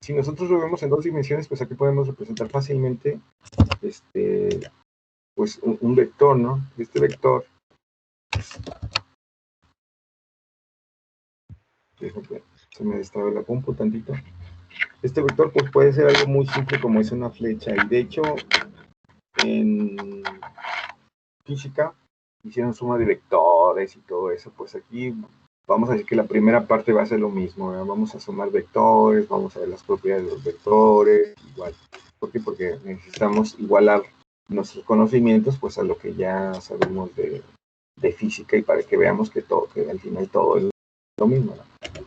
si nosotros lo vemos en dos dimensiones, pues aquí podemos representar fácilmente pues un vector, ¿no? Este vector, se me destraba la compu tantito. Este vector pues puede ser algo muy simple como es una flecha, y de hecho en física hicieron suma de vectores y todo eso. Pues aquí vamos a decir que la primera parte va a ser lo mismo, ¿verdad? Vamos a sumar vectores, vamos a ver las propiedades de los vectores, igual. ¿Por qué? Porque necesitamos igualar nuestros conocimientos pues a lo que ya sabemos de física, y para que veamos que todo, que al final todo es lo mismo, ¿no?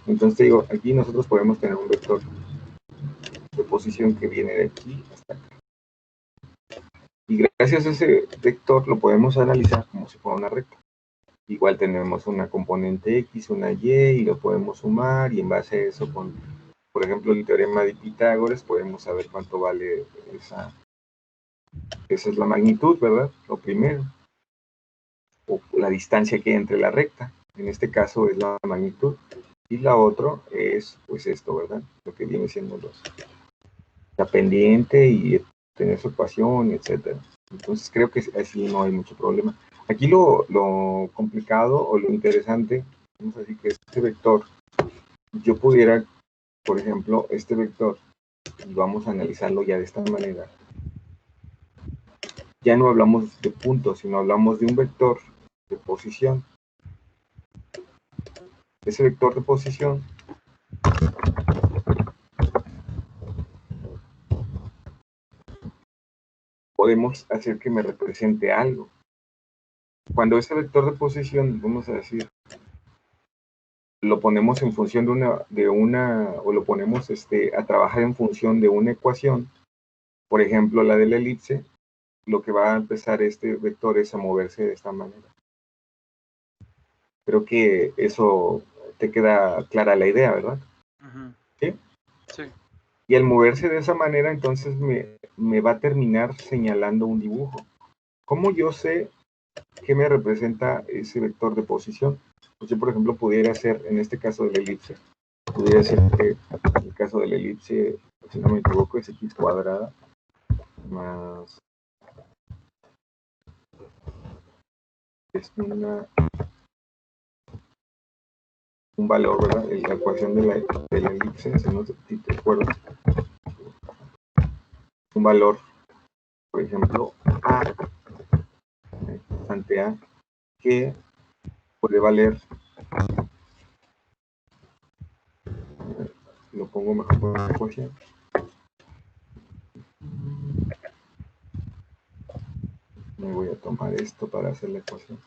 Entonces te digo, aquí nosotros podemos tener un vector de posición que viene de aquí hasta acá. Y gracias a ese vector lo podemos analizar como si fuera una recta. Igual tenemos una componente X, una Y, y lo podemos sumar, y en base a eso, con, por ejemplo, el teorema de Pitágoras, podemos saber cuánto vale esa es la magnitud, ¿verdad? Lo primero. O la distancia que hay entre la recta. En este caso es la magnitud. Y la otra es, pues esto, ¿verdad? Lo que viene siendo la pendiente y tener su ecuación, etcétera. Entonces creo que así no hay mucho problema. Aquí lo complicado o lo interesante, vamos a decir que este vector, yo pudiera, por ejemplo, este vector, y vamos a analizarlo ya de esta manera. Ya no hablamos de puntos, sino hablamos de un vector de posición. Ese vector de posición podemos hacer que me represente algo. Cuando ese vector de posición, vamos a decir, lo ponemos en función o lo ponemos a trabajar en función de una ecuación, por ejemplo, la de la elipse, lo que va a empezar este vector es a moverse de esta manera. Creo que eso te queda clara la idea, ¿verdad? Uh-huh. ¿Sí? Sí. Y al moverse de esa manera, entonces me va a terminar señalando un dibujo. ¿Cómo yo sé qué me representa ese vector de posición? Pues yo, por ejemplo, pudiera hacer, en este caso de la elipse, pudiera ser que en el caso de la elipse, si no me equivoco, es x cuadrada más es un valor, ¿verdad? La ecuación de la elipse, si no te acuerdas, un valor, por ejemplo, a, ante a, que puede valer, lo pongo mejor por la ecuación, me voy a tomar esto para hacer la ecuación.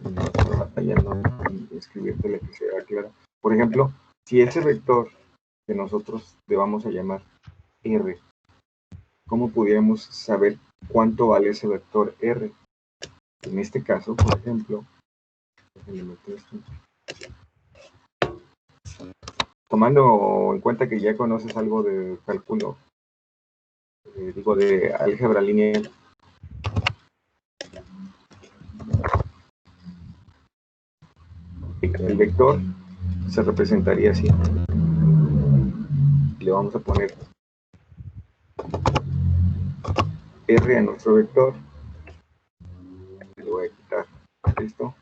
No estoy batallando en escribirte la que sea clara. Por ejemplo, si ese vector que nosotros le vamos a llamar R, ¿cómo pudiéramos saber cuánto vale ese vector R? En este caso, por ejemplo, tomando en cuenta que ya conoces algo de cálculo, de álgebra lineal, el vector se representaría así. Le vamos a poner R a nuestro vector. Le voy a quitar esto.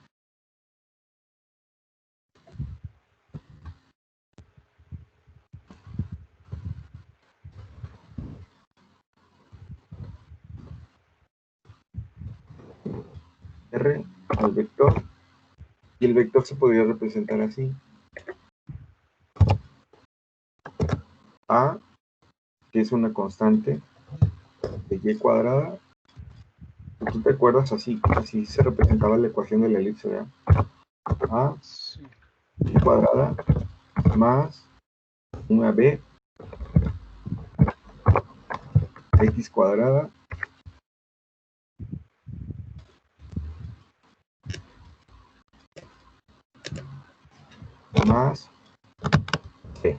R al vector, y el vector se podría representar así. A, que es una constante de y cuadrada. ¿Tú te acuerdas? Así se representaba la ecuación de la elipse, ¿verdad? A, Sí. y cuadrada, más una b, x cuadrada, más c.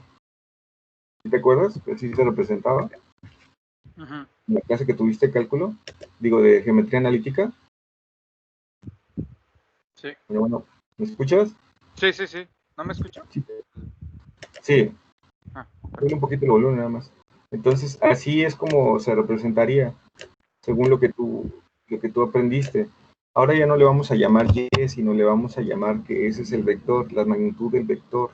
¿Te acuerdas? Así se representaba. Uh-huh. En la clase que tuviste cálculo, de geometría analítica. Sí. Pero bueno, ¿me escuchas? Sí. ¿No me escucho? Sí. Ah. un poquito el volumen nada más. Entonces, así es como se representaría, según lo que tú aprendiste. Ahora ya no le vamos a llamar y, sino le vamos a llamar que ese es el vector, la magnitud del vector.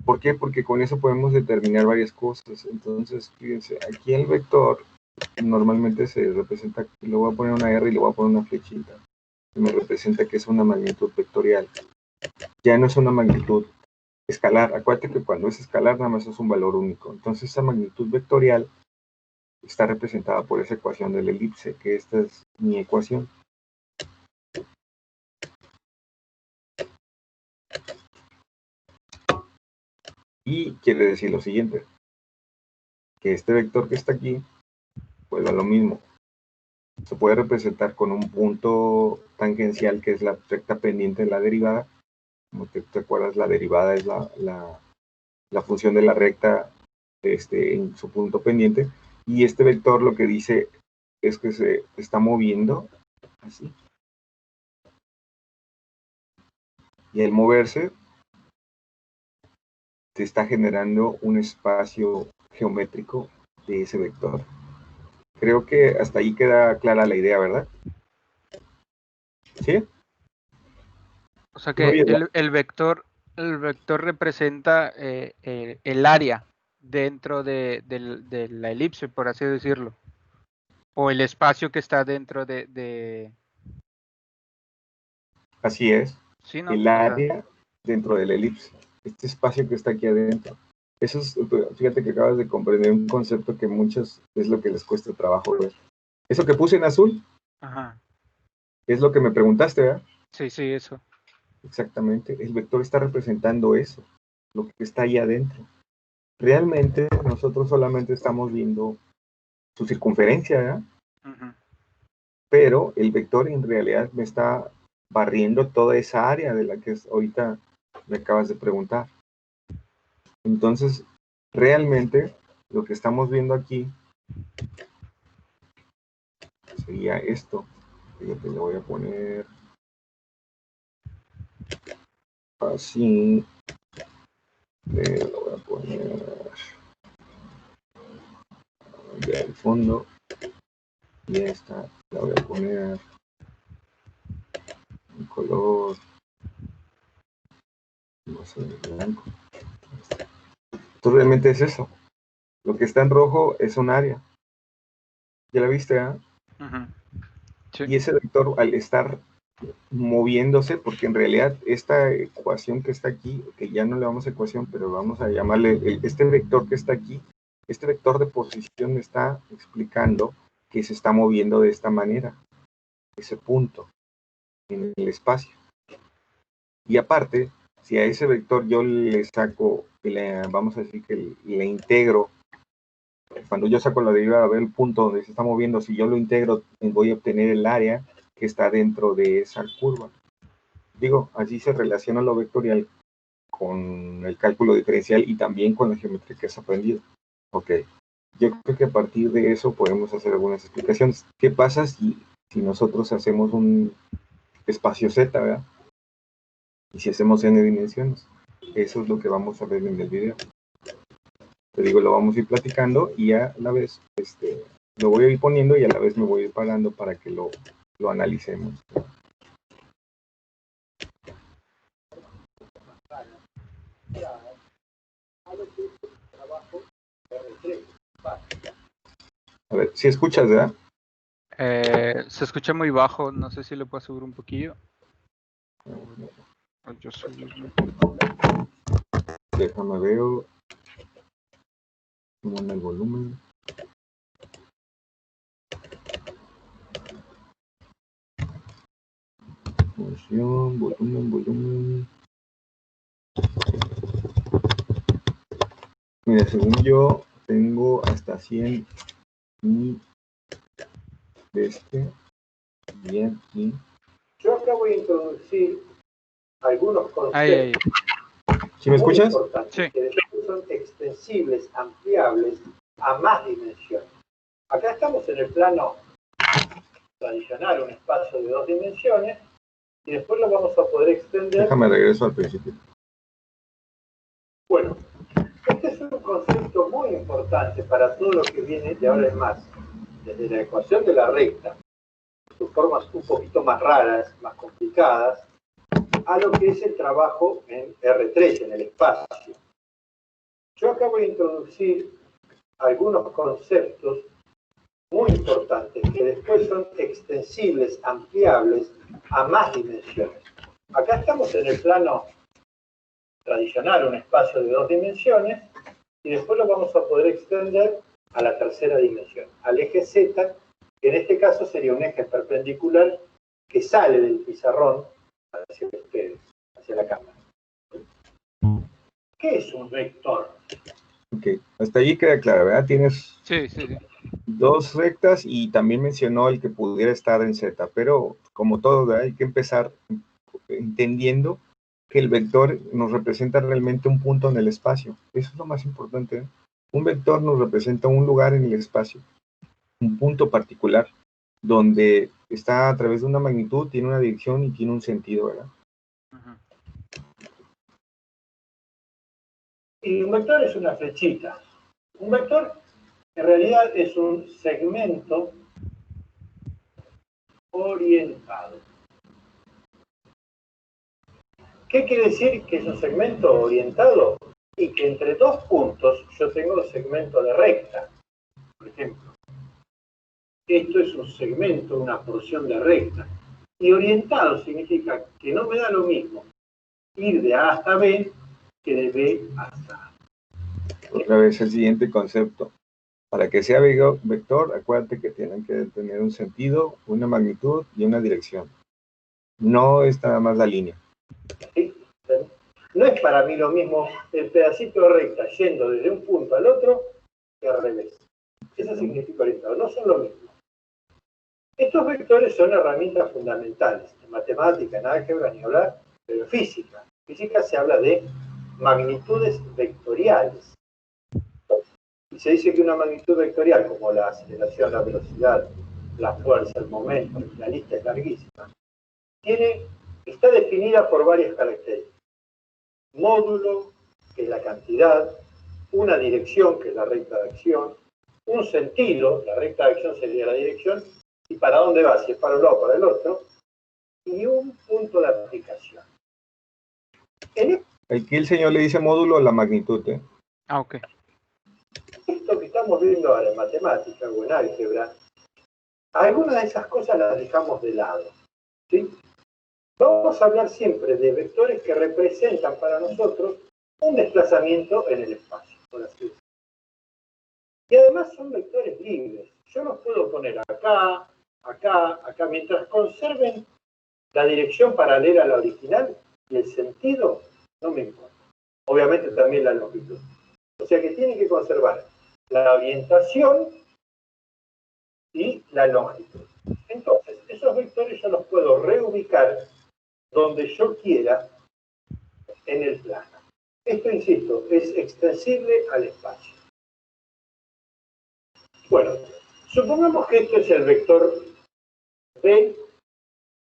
¿Por qué? Porque con eso podemos determinar varias cosas. Entonces, fíjense, aquí el vector normalmente se representa, le voy a poner una R y le voy a poner una flechita, que me representa que es una magnitud vectorial. Ya no es una magnitud escalar. Acuérdate que cuando es escalar nada más es un valor único. Entonces esa magnitud vectorial está representada por esa ecuación de la elipse, que esta es mi ecuación. Y quiere decir lo siguiente, que este vector que está aquí, pues a lo mismo. Se puede representar con un punto tangencial que es la recta pendiente de la derivada. Como te acuerdas, la derivada es la función de la recta en su punto pendiente. Y este vector lo que dice es que se está moviendo así. Y al moverse, se está generando un espacio geométrico de ese vector. Creo que hasta ahí queda clara la idea, ¿verdad? ¿Sí? O sea que el vector representa el área dentro de la elipse, por así decirlo. O el espacio que está dentro de... Así es. Sí, ¿no? El área dentro de la elipse. Este espacio que está aquí adentro. Eso es, fíjate que acabas de comprender un concepto que muchos es lo que les cuesta trabajo ver. Eso que puse en azul, ajá, es lo que me preguntaste, ¿verdad? Sí, eso. Exactamente. El vector está representando eso, lo que está ahí adentro. Realmente nosotros solamente estamos viendo su circunferencia, ¿verdad? Uh-huh. Pero el vector en realidad me está barriendo toda esa área de la que ahorita me acabas de preguntar. Entonces, realmente lo que estamos viendo aquí sería esto. Fíjate, le voy a poner así. Le voy a poner ya el fondo. Y esta la voy a poner en color, no sé, blanco. Entonces realmente es eso. Lo que está en rojo es un área. ¿Ya la viste? Uh-huh. Sí. Y ese vector al estar moviéndose, porque en realidad esta ecuación que está aquí, que ya no le vamos a ecuación, pero vamos a llamarle este vector que está aquí, este vector de posición me está explicando que se está moviendo de esta manera, ese punto en el espacio. Y aparte, si a ese vector yo le saco, vamos a decir que le integro, cuando yo saco la derivada, a ver el punto donde se está moviendo, si yo lo integro, voy a obtener el área que está dentro de esa curva. Digo, así se relaciona lo vectorial con el cálculo diferencial y también con la geometría que has aprendido. Ok, yo creo que a partir de eso podemos hacer algunas explicaciones. ¿Qué pasa si nosotros hacemos un espacio Z, ¿verdad? Y si hacemos n dimensiones. Eso es lo que vamos a ver en el video. Te digo, lo vamos a ir platicando y a la vez lo voy a ir poniendo y a la vez me voy a ir parando para que lo analicemos. A ver, si escuchas, ¿verdad? Se escucha muy bajo, no sé si lo puedo subir un poquillo. Yo subirlo. Déjame ver cómo anda el volumen. Función, volumen. Mira, según yo, tengo hasta 100 y y aquí. Yo acá voy a introducir algunos conceptos. Ahí. ¿Sí me escuchas? Sí. Que después son extensibles, ampliables a más dimensiones. Acá estamos en el plano tradicional, un espacio de 2 dimensiones, y después lo vamos a poder extender. Déjame regreso al principio. Bueno, este es un concepto muy importante para todo lo que viene de ahora en más, desde la ecuación de la recta, sus formas un poquito más raras, más complicadas, a lo que es el trabajo en R3, en el espacio. Yo acá voy a introducir algunos conceptos muy importantes que después son extensibles, ampliables a más dimensiones. Acá estamos en el plano tradicional, un espacio de 2 dimensiones, y después lo vamos a poder extender a la tercera dimensión, al eje Z, que en este caso sería un eje perpendicular que sale del pizarrón hacia ustedes, hacia la cámara. ¿Qué es un vector? Ok, hasta allí queda claro, ¿verdad? Tienes Sí. 2 rectas y también mencionó el que pudiera estar en Z, pero como todo, ¿verdad? Hay que empezar entendiendo que el vector nos representa realmente un punto en el espacio. Eso es lo más importante, ¿eh? Un vector nos representa un lugar en el espacio, un punto particular, donde está a través de una magnitud, tiene una dirección y tiene un sentido, ¿verdad? Y un vector es una flechita. Un vector en realidad es un segmento orientado. ¿Qué quiere decir que es un segmento orientado? Y que entre 2 puntos yo tengo segmento de recta. Por ejemplo, esto es un segmento, una porción de recta. Y orientado significa que no me da lo mismo ir de A hasta B que de B hasta A. Otra vez el siguiente concepto. Para que sea vector, acuérdate que tienen que tener un sentido, una magnitud y una dirección. No es nada más la línea. ¿Sí? No es para mí lo mismo el pedacito de recta yendo desde un punto al otro que al revés. Eso significa orientado, no son lo mismo. Estos vectores son herramientas fundamentales en matemática, en álgebra, ni hablar, pero en física. En física se habla de magnitudes vectoriales. Y se dice que una magnitud vectorial, como la aceleración, la velocidad, la fuerza, el momento, la lista es larguísima, está definida por varias características. Módulo, que es la cantidad, una dirección, que es la recta de acción, un sentido, la recta de acción sería la dirección, y para dónde va, si es para un lado o para el otro, y un punto de aplicación. Aquí el señor le dice módulo a la magnitud, ¿eh? Ok. Esto que estamos viendo ahora en matemática o en álgebra, algunas de esas cosas las dejamos de lado, ¿sí? Vamos a hablar siempre de vectores que representan para nosotros un desplazamiento en el espacio, por así decirlo. Y además son vectores libres. Yo los puedo poner acá, acá, acá, mientras conserven la dirección paralela a la original y el sentido, no me importa. Obviamente también la longitud. O sea que tiene que conservar la orientación y la longitud. Entonces, esos vectores yo los puedo reubicar donde yo quiera en el plano. Esto, insisto, es extensible al espacio. Bueno, supongamos que esto es el vector B,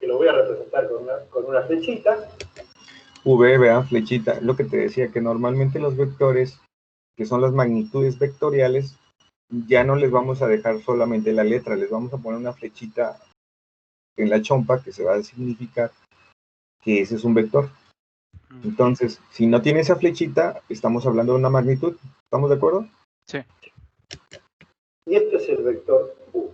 que lo voy a representar con una flechita. V, vean, flechita. Lo que te decía, que normalmente los vectores, que son las magnitudes vectoriales, ya no les vamos a dejar solamente la letra, les vamos a poner una flechita en la chompa que se va a significar que ese es un vector. Entonces, si no tiene esa flechita, estamos hablando de una magnitud. ¿Estamos de acuerdo? Sí. Y esto es el vector U.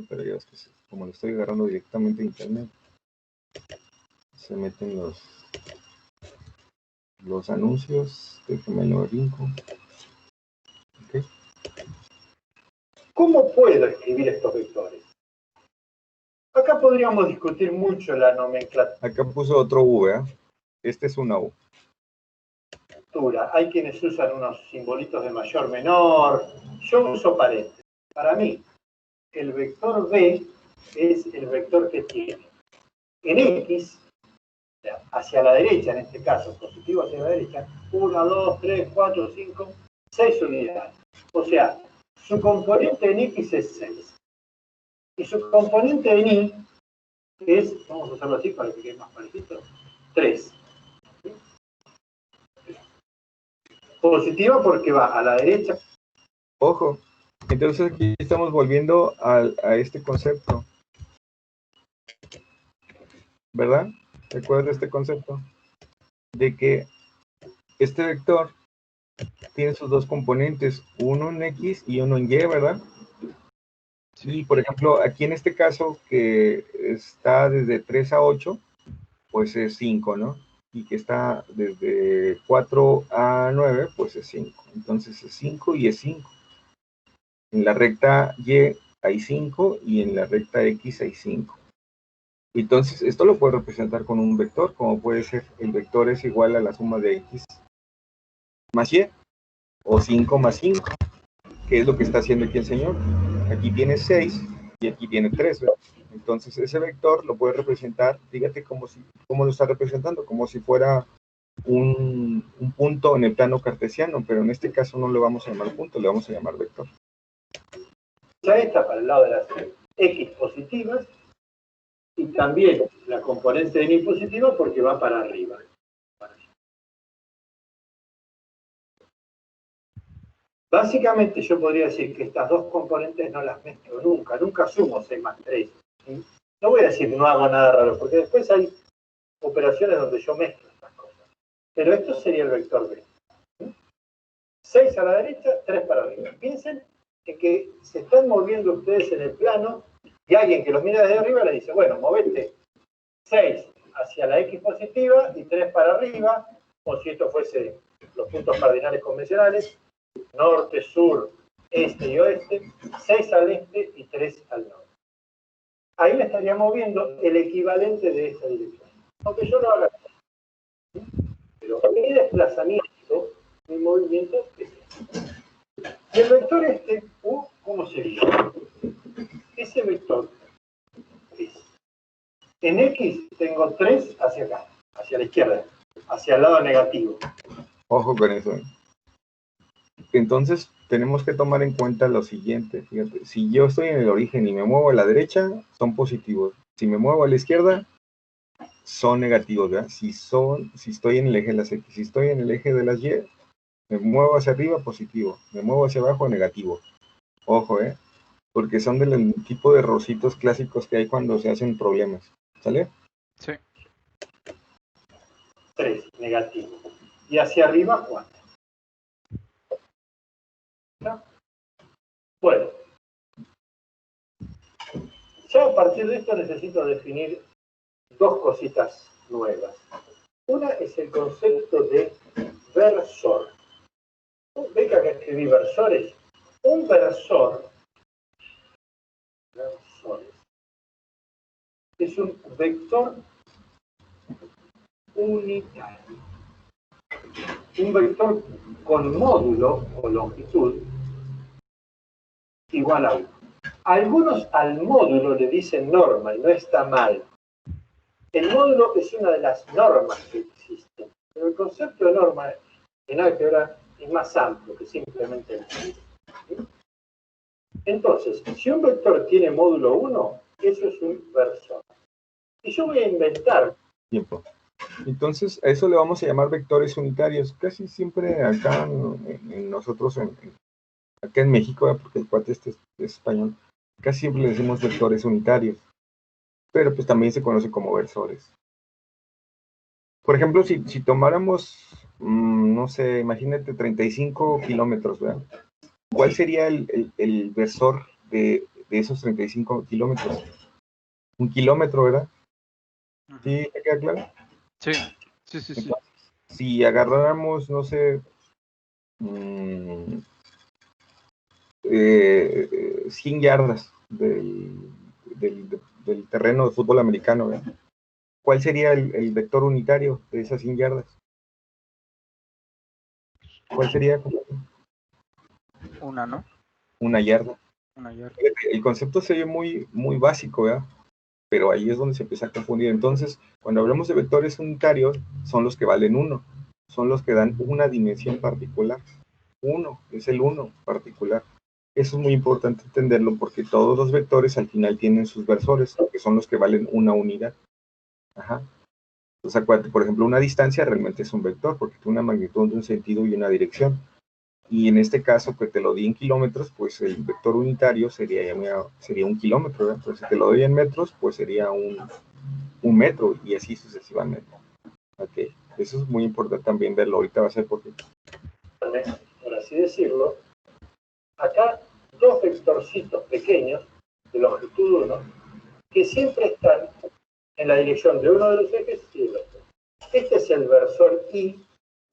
Pero ya es que como lo estoy agarrando directamente de internet, se meten los anuncios. Déjenme lo brinco. Okay. ¿Cómo puedo escribir estos vectores? Acá podríamos discutir mucho la nomenclatura. Acá puso otro U, ¿eh? Este es una U. Hay quienes usan unos simbolitos de mayor, menor. Yo uso paréntesis. Para mí, el vector B es el vector que tiene en X, hacia la derecha en este caso, positivo hacia la derecha, 1, 2, 3, 4, 5, 6 unidades. O sea, su componente en X es 6. Y su componente en Y es, vamos a hacerlo así para que quede más parejito, 3. Positiva porque va a la derecha. Ojo, entonces aquí estamos volviendo a este concepto, ¿verdad? ¿Recuerdas este concepto? De que este vector tiene sus dos componentes, uno en X y uno en Y, ¿verdad? Sí. Y por ejemplo, aquí en este caso que está desde 3 a 8, pues es 5, ¿no? Y que está desde 4 a 9, pues es 5. Entonces es 5 y es 5. En la recta Y hay 5 y en la recta X hay 5. Entonces, esto lo puedo representar con un vector, como puede ser, el vector es igual a la suma de X más Y, o 5 más 5, que es lo que está haciendo aquí el señor. Aquí tiene 6 y aquí tiene 3, ¿verdad? Entonces, ese vector lo puede representar, fíjate cómo lo está representando, como si fuera un punto en el plano cartesiano, pero en este caso no le vamos a llamar punto, le vamos a llamar vector. Ya está para el lado de las X positivas y también la componente de Y positiva porque va para arriba. Básicamente yo podría decir que estas dos componentes no las mezclo nunca, nunca sumo 6 más 3. ¿Sí? No voy a decir no hago nada raro, porque después hay operaciones donde yo mezclo estas cosas. Pero esto sería el vector B. 6 a la derecha, 3 para arriba. Piensen en que se están moviendo ustedes en el plano y alguien que los mira desde arriba le dice, bueno, movete 6 hacia la X positiva y 3 para arriba, o si esto fuese los puntos cardinales convencionales, norte, sur, este y oeste, 6 al este y 3 al norte. Ahí me estaría moviendo el equivalente de esta dirección. Aunque yo no haga nada. Pero mi desplazamiento, mi movimiento es este. Y el vector este, ¿cómo sería? Ese vector es, en X tengo 3 hacia acá, hacia la izquierda, hacia el lado negativo. Ojo con eso. Entonces, tenemos que tomar en cuenta lo siguiente, fíjate, si yo estoy en el origen y me muevo a la derecha, son positivos. Si me muevo a la izquierda, son negativos, ¿verdad? Si estoy en el eje de las X, si estoy en el eje de las Y, me muevo hacia arriba, positivo. Me muevo hacia abajo, negativo. Ojo, porque son del tipo de errorcitos clásicos que hay cuando se hacen problemas. ¿Sale? Sí. 3, negativo. Y hacia arriba, 4. ¿No? Bueno. Ya a partir de esto necesito definir dos cositas nuevas. Una es el concepto de versor. ¿Ve que acá escribí versores? Un versor es un vector unitario. Un vector con módulo o longitud igual a 1. Algunos al módulo le dicen norma y no está mal. El módulo es una de las normas que existen, pero el concepto de norma en álgebra es más amplio que simplemente el módulo. ¿Sí? Entonces, si un vector tiene módulo 1, eso es un versor. Y yo voy a inventar. Tiempo. Entonces, a eso le vamos a llamar vectores unitarios. Casi siempre acá en nosotros, acá en México, porque el cuate este es español, casi siempre le decimos vectores unitarios. Pero pues también se conoce como versores. Por ejemplo, si tomáramos, no sé, imagínate 35 kilómetros, ¿verdad? ¿Cuál sería el versor de esos 35 kilómetros? Un kilómetro, ¿verdad? ¿Sí? ¿Te queda claro? Sí. Entonces, si agarráramos, no sé, 100 yardas del terreno de fútbol americano, ¿verdad? ¿Cuál sería el vector unitario de esas 100 yardas? ¿Cuál sería? Una, ¿no? Una yarda. Una yarda. El concepto se ve muy, muy básico, ¿verdad? Pero ahí es donde se empieza a confundir. Entonces, cuando hablamos de vectores unitarios, son los que valen 1, son los que dan una dimensión particular. 1, es el 1 particular. Eso es muy importante entenderlo porque todos los vectores al final tienen sus versores, que son los que valen una unidad. Ajá. Entonces, acuérdate, por ejemplo, una distancia realmente es un vector, porque tiene una magnitud, un sentido y una dirección. Y en este caso, que te lo di en kilómetros, pues el vector unitario sería 1 kilómetro, ¿verdad? Pero si te lo doy en metros, pues sería un metro, y así sucesivamente. Ok, eso es muy importante también verlo. Ahorita va a ser porque... Por así decirlo, acá dos vectorcitos pequeños de longitud 1 que siempre están en la dirección de uno de los ejes y del otro. Este es el versor I. El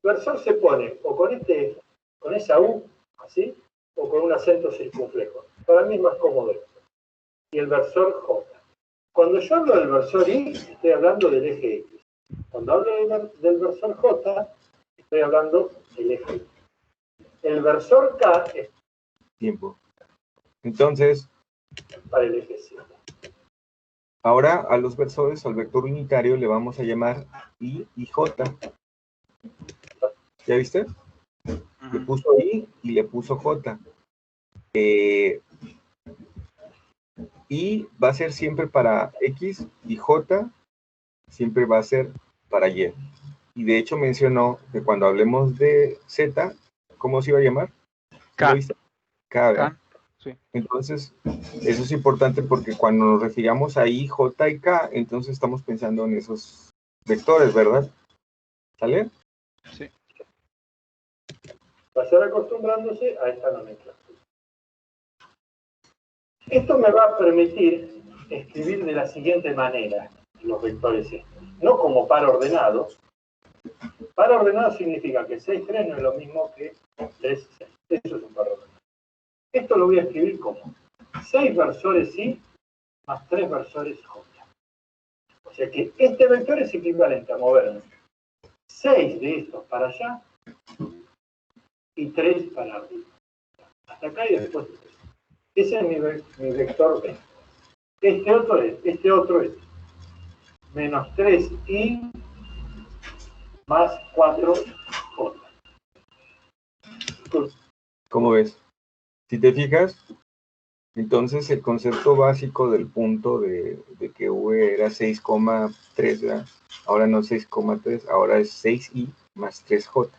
versor se pone o con esa U, así, o con un acento circunflejo. Para mí es más cómodo esto. Y el versor J. Cuando yo hablo del versor I, estoy hablando del eje X. Cuando hablo del versor J, estoy hablando del eje Y. El versor K es tiempo. Entonces, para el eje Z. Ahora a los versores, al vector unitario, le vamos a llamar I y J. ¿Ya viste? Le puso I y le puso J. I va a ser siempre para X y J siempre va a ser para Y. Y de hecho mencionó que cuando hablemos de Z, ¿cómo se iba a llamar? K. ¿Lo viste? K, ¿verdad? Sí. Entonces, eso es importante porque cuando nos refiramos a I, J y K, entonces estamos pensando en esos vectores, ¿verdad? ¿Sale? Sí. Va a ser acostumbrándose a esta nomenclatura. Esto me va a permitir escribir de la siguiente manera los vectores estos. No como par ordenado. Par ordenado significa que 6, 3 no es lo mismo que 3, 6. Eso es un par ordenado. Esto lo voy a escribir como 6 versores I más 3 versores J. O sea que este vector es equivalente a moverme 6 de estos para allá y 3 para arriba. Hasta acá y después 3. Ese es mi vector B. Este otro es menos 3i más 4j. ¿Cómo ves? Si te fijas, entonces el concepto básico del punto de que V era 6,3, ¿verdad? Ahora no 6,3, ahora es 6i más 3j.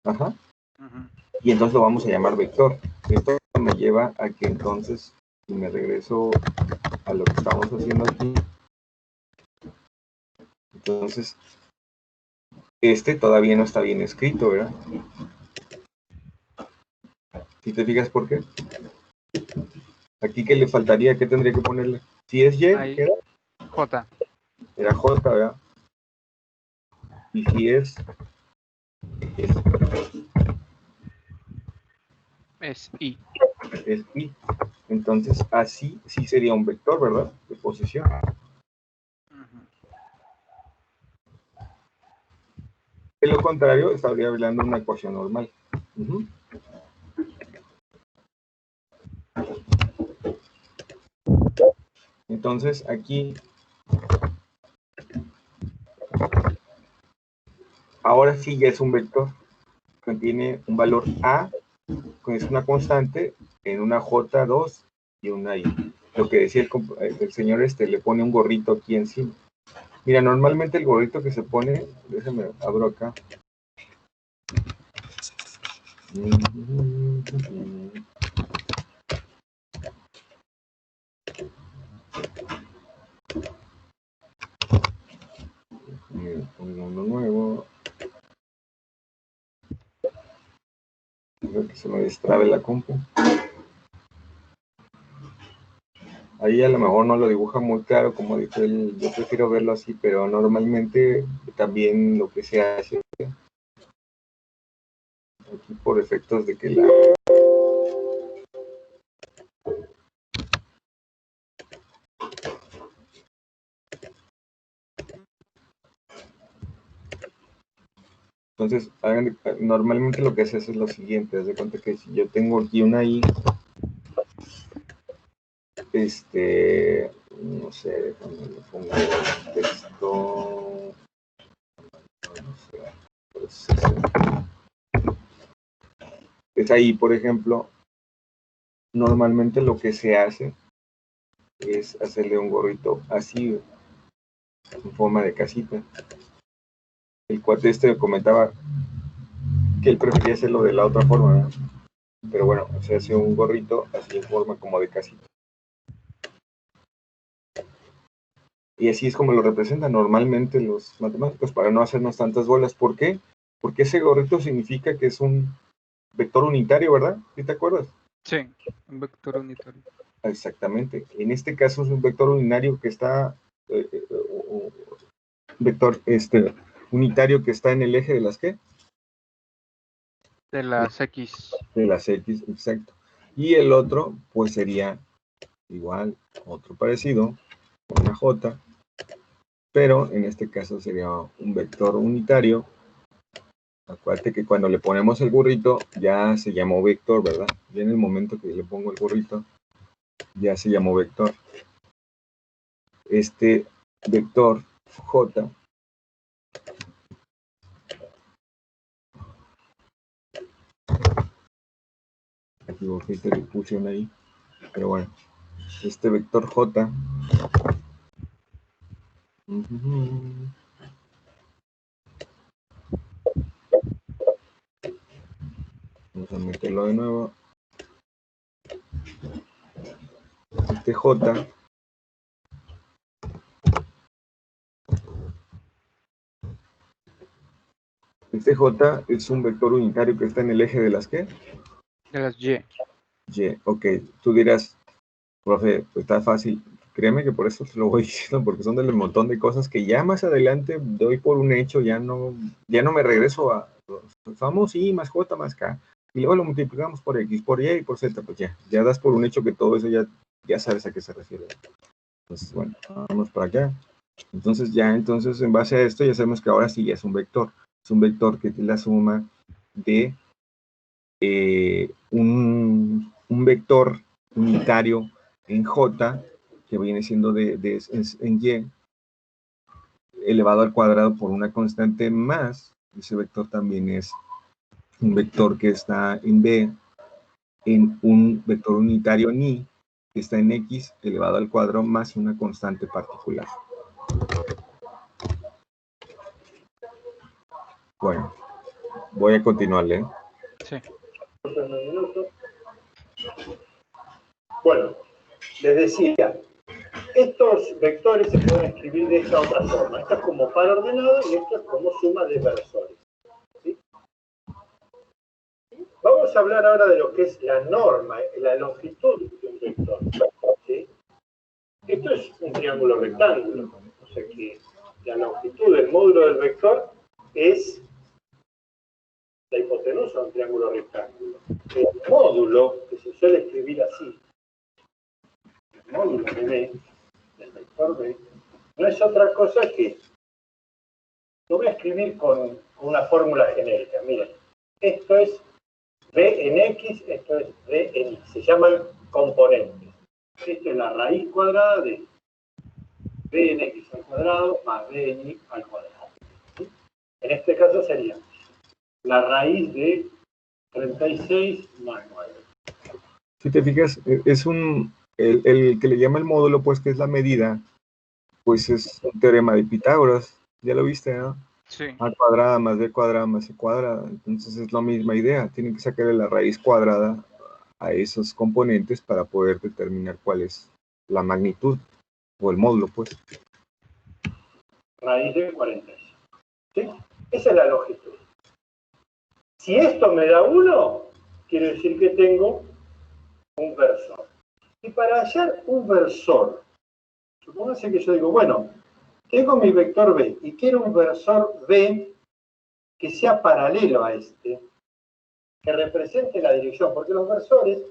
Ajá. Y entonces lo vamos a llamar vector. Esto me lleva a que entonces, si me regreso a lo que estamos haciendo aquí, entonces, este todavía no está bien escrito, ¿verdad? Si te fijas, ¿por qué? Aquí, ¿qué le faltaría? ¿Qué tendría que ponerle? Si es Y, Ahí, ¿qué era? J. Era J, ¿verdad? Y si es I. Es I. Entonces, así sí sería un vector, ¿verdad? De posición. De lo contrario, estaría hablando de una ecuación normal. Entonces, aquí, ahora sí ya es un vector. Contiene un valor A, que es una constante, en una J2 y una I. Lo que decía el señor le pone un gorrito aquí encima. Mira, normalmente el gorrito que se pone, déjame, abro acá. Pongo uno nuevo. Creo que se me destrabe la compu. Ahí a lo mejor no lo dibuja muy claro, como dice él, yo prefiero verlo así, pero normalmente también lo que se hace aquí por efectos de que la... Entonces, normalmente lo que se hace es lo siguiente, haz de cuenta que si yo tengo aquí una I, no sé, déjame le pongo texto, no sé, pues, es ahí, por ejemplo, normalmente lo que se hace es hacerle un gorrito así, en forma de casita. el cuate este comentaba que él prefería hacerlo de la otra forma, ¿verdad? Pero bueno, se hace un gorrito así en forma como de casita. Y así es como lo representan normalmente los matemáticos, para no hacernos tantas bolas. ¿Por qué? Porque ese gorrito significa que es un vector unitario, ¿verdad? ¿Sí te acuerdas? Sí, un vector unitario. Exactamente. En este caso es un vector unitario que está, vector unitario que está en el eje de las ¿qué? De las X. De las X, exacto. Y el otro, pues sería igual, otro parecido, con una J, pero en este caso sería un vector unitario. Acuérdate que cuando le ponemos el burrito, ya se llamó vector, ¿verdad? Y en el momento que le pongo el burrito, ya se llamó vector. Este vector J equivoqué, te le puse una ahí, pero bueno, este vector J vamos a meterlo de nuevo. Este J es un vector unitario que está en el eje de las ¿qué? De las Y. Y, ok, tú dirás, profe, pues está fácil. Créeme que por eso te lo voy diciendo, porque son del montón de cosas que ya más adelante doy por un hecho, ya no me regreso a los famosos I más J más K, y luego lo multiplicamos por X, por Y y por Z, pues ya das por un hecho que todo eso ya sabes a qué se refiere. Entonces, bueno, vamos para acá. Entonces en base a esto ya sabemos que ahora sí ya es un vector. Es un vector que es la suma de un vector unitario en J, que viene siendo en Y, elevado al cuadrado por una constante más. Ese vector también es un vector que está en B, en un vector unitario en Y, que está en X, elevado al cuadrado más una constante particular. Bueno, voy a continuarle. Sí. Bueno, les decía, estos vectores se pueden escribir de esta otra forma. Esto es como par ordenado y esto es como suma de versores. ¿Sí? Vamos a hablar ahora de lo que es la norma, la longitud de un vector. ¿Sí? Esto es un triángulo rectángulo. O sea que la longitud del módulo del vector es la hipotenusa de un triángulo rectángulo. El módulo, que se suele escribir así, el módulo de B, del vector B, no es otra cosa que, lo voy a escribir con una fórmula genérica. Miren, esto es B en X, esto es B en Y. Se llaman componentes. Esto es la raíz cuadrada de B en X al cuadrado más B en Y al cuadrado. ¿Sí? En este caso sería la raíz de 36 más 9. Si te fijas, es el que le llama el módulo, pues que es la medida, pues es un teorema de Pitágoras. Ya lo viste, ¿no? Sí. A cuadrada más B cuadrada más C cuadrada. Entonces es la misma idea. Tienen que sacarle la raíz cuadrada a esos componentes para poder determinar cuál es la magnitud o el módulo, pues. Raíz de 46. ¿Sí? Esa es la longitud. Si esto me da 1, quiere decir que tengo un versor. Y para hallar un versor, supóngase que yo digo, bueno, tengo mi vector B y quiero un versor B que sea paralelo a este, que represente la dirección, porque los versores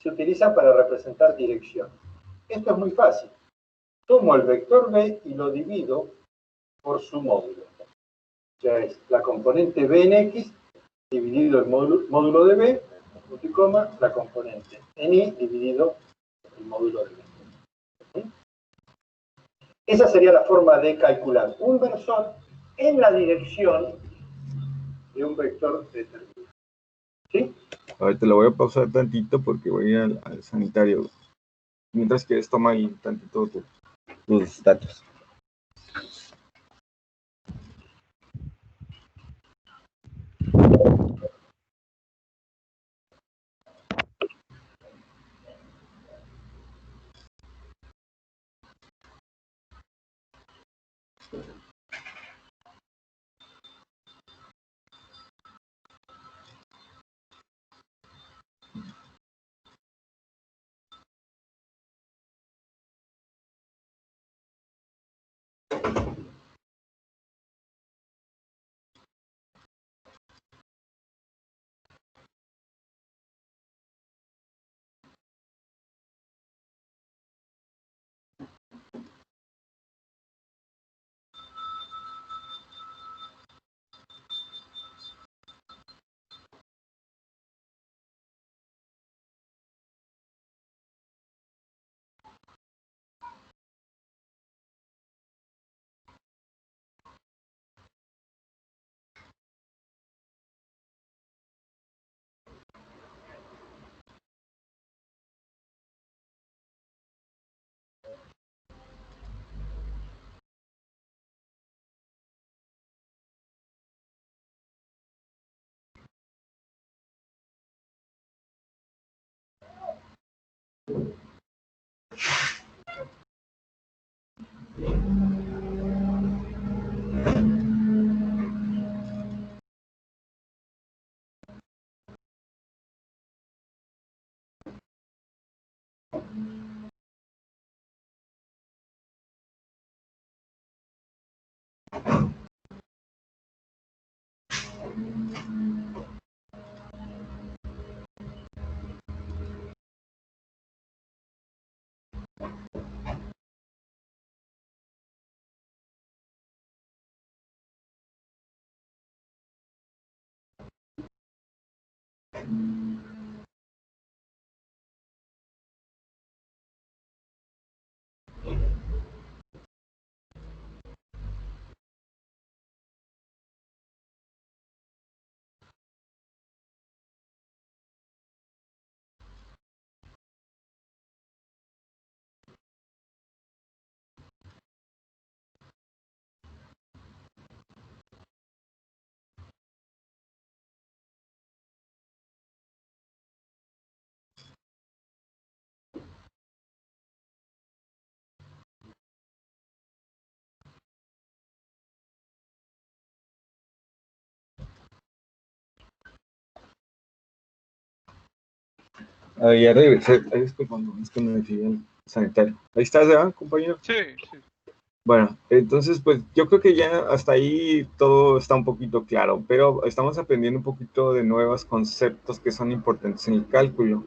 se utilizan para representar dirección. Esto es muy fácil. Tomo el vector B y lo divido por su módulo. Ya es la componente B en X dividido el módulo de B, punto y coma, la componente en Y dividido el módulo de B. ¿Sí? Esa sería la forma de calcular un versor en la dirección de un vector determinado. ¿Sí? Ahorita lo voy a pausar tantito porque voy a ir al sanitario. Mientras que toma ahí tantito tus datos. Ya regresé. Disculpando, es que me decía el sanitario. Ahí estás, ¿verdad, compañero? Sí, sí. Bueno, entonces, pues yo creo que ya hasta ahí todo está un poquito claro, pero estamos aprendiendo un poquito de nuevos conceptos que son importantes en el cálculo.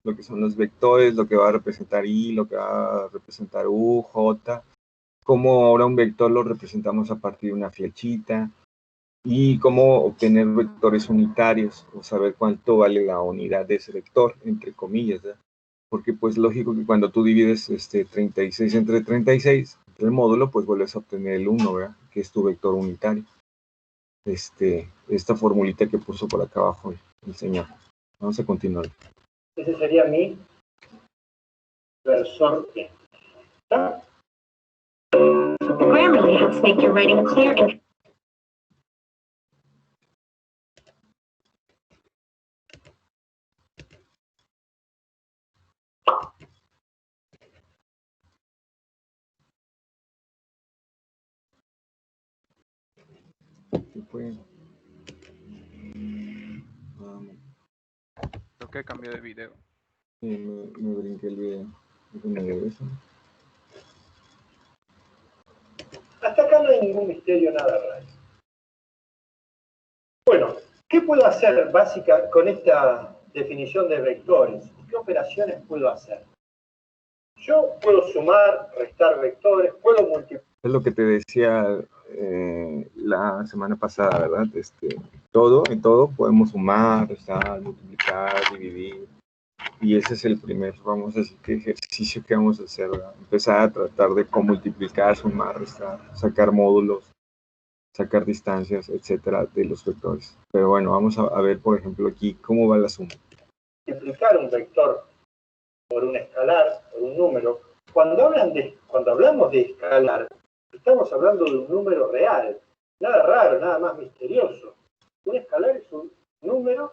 Lo que son los vectores, lo que va a representar I, lo que va a representar U, J, cómo ahora un vector lo representamos a partir de una flechita, y cómo obtener vectores unitarios o saber cuánto vale la unidad de ese vector, entre comillas, ¿verdad? Porque pues lógico que cuando tú divides 36 entre 36, entre el módulo, pues vuelves a obtener el 1, ¿verdad? Que es tu vector unitario. Esta formulita que puso por acá abajo el señor. Vamos a continuar. Ese sería mi versor P. ¿Está? Grammarly helps make your writing clear and ¿Qué fue? Creo que cambió de video. Me brinqué el video. Me regreso. Hasta acá no hay ningún misterio, nada raro. Bueno, ¿qué puedo hacer básica con esta definición de vectores? ¿Qué operaciones puedo hacer? Yo puedo sumar, restar vectores, puedo multiplicar. Es lo que te decía la semana pasada, ¿verdad? En todo podemos sumar, restar, multiplicar, dividir. Y ese es el primer, vamos a decir, que ejercicio que vamos a hacer, ¿verdad? Empezar a tratar de cómo multiplicar, sumar, restar, sacar módulos, sacar distancias, etcétera, de los vectores. Pero bueno, vamos a ver, por ejemplo, aquí cómo va la suma. Multiplicar un vector por un escalar, por un número. Cuando hablamos de escalar, estamos hablando de un número real. Nada raro, nada más misterioso. Un escalar es un número,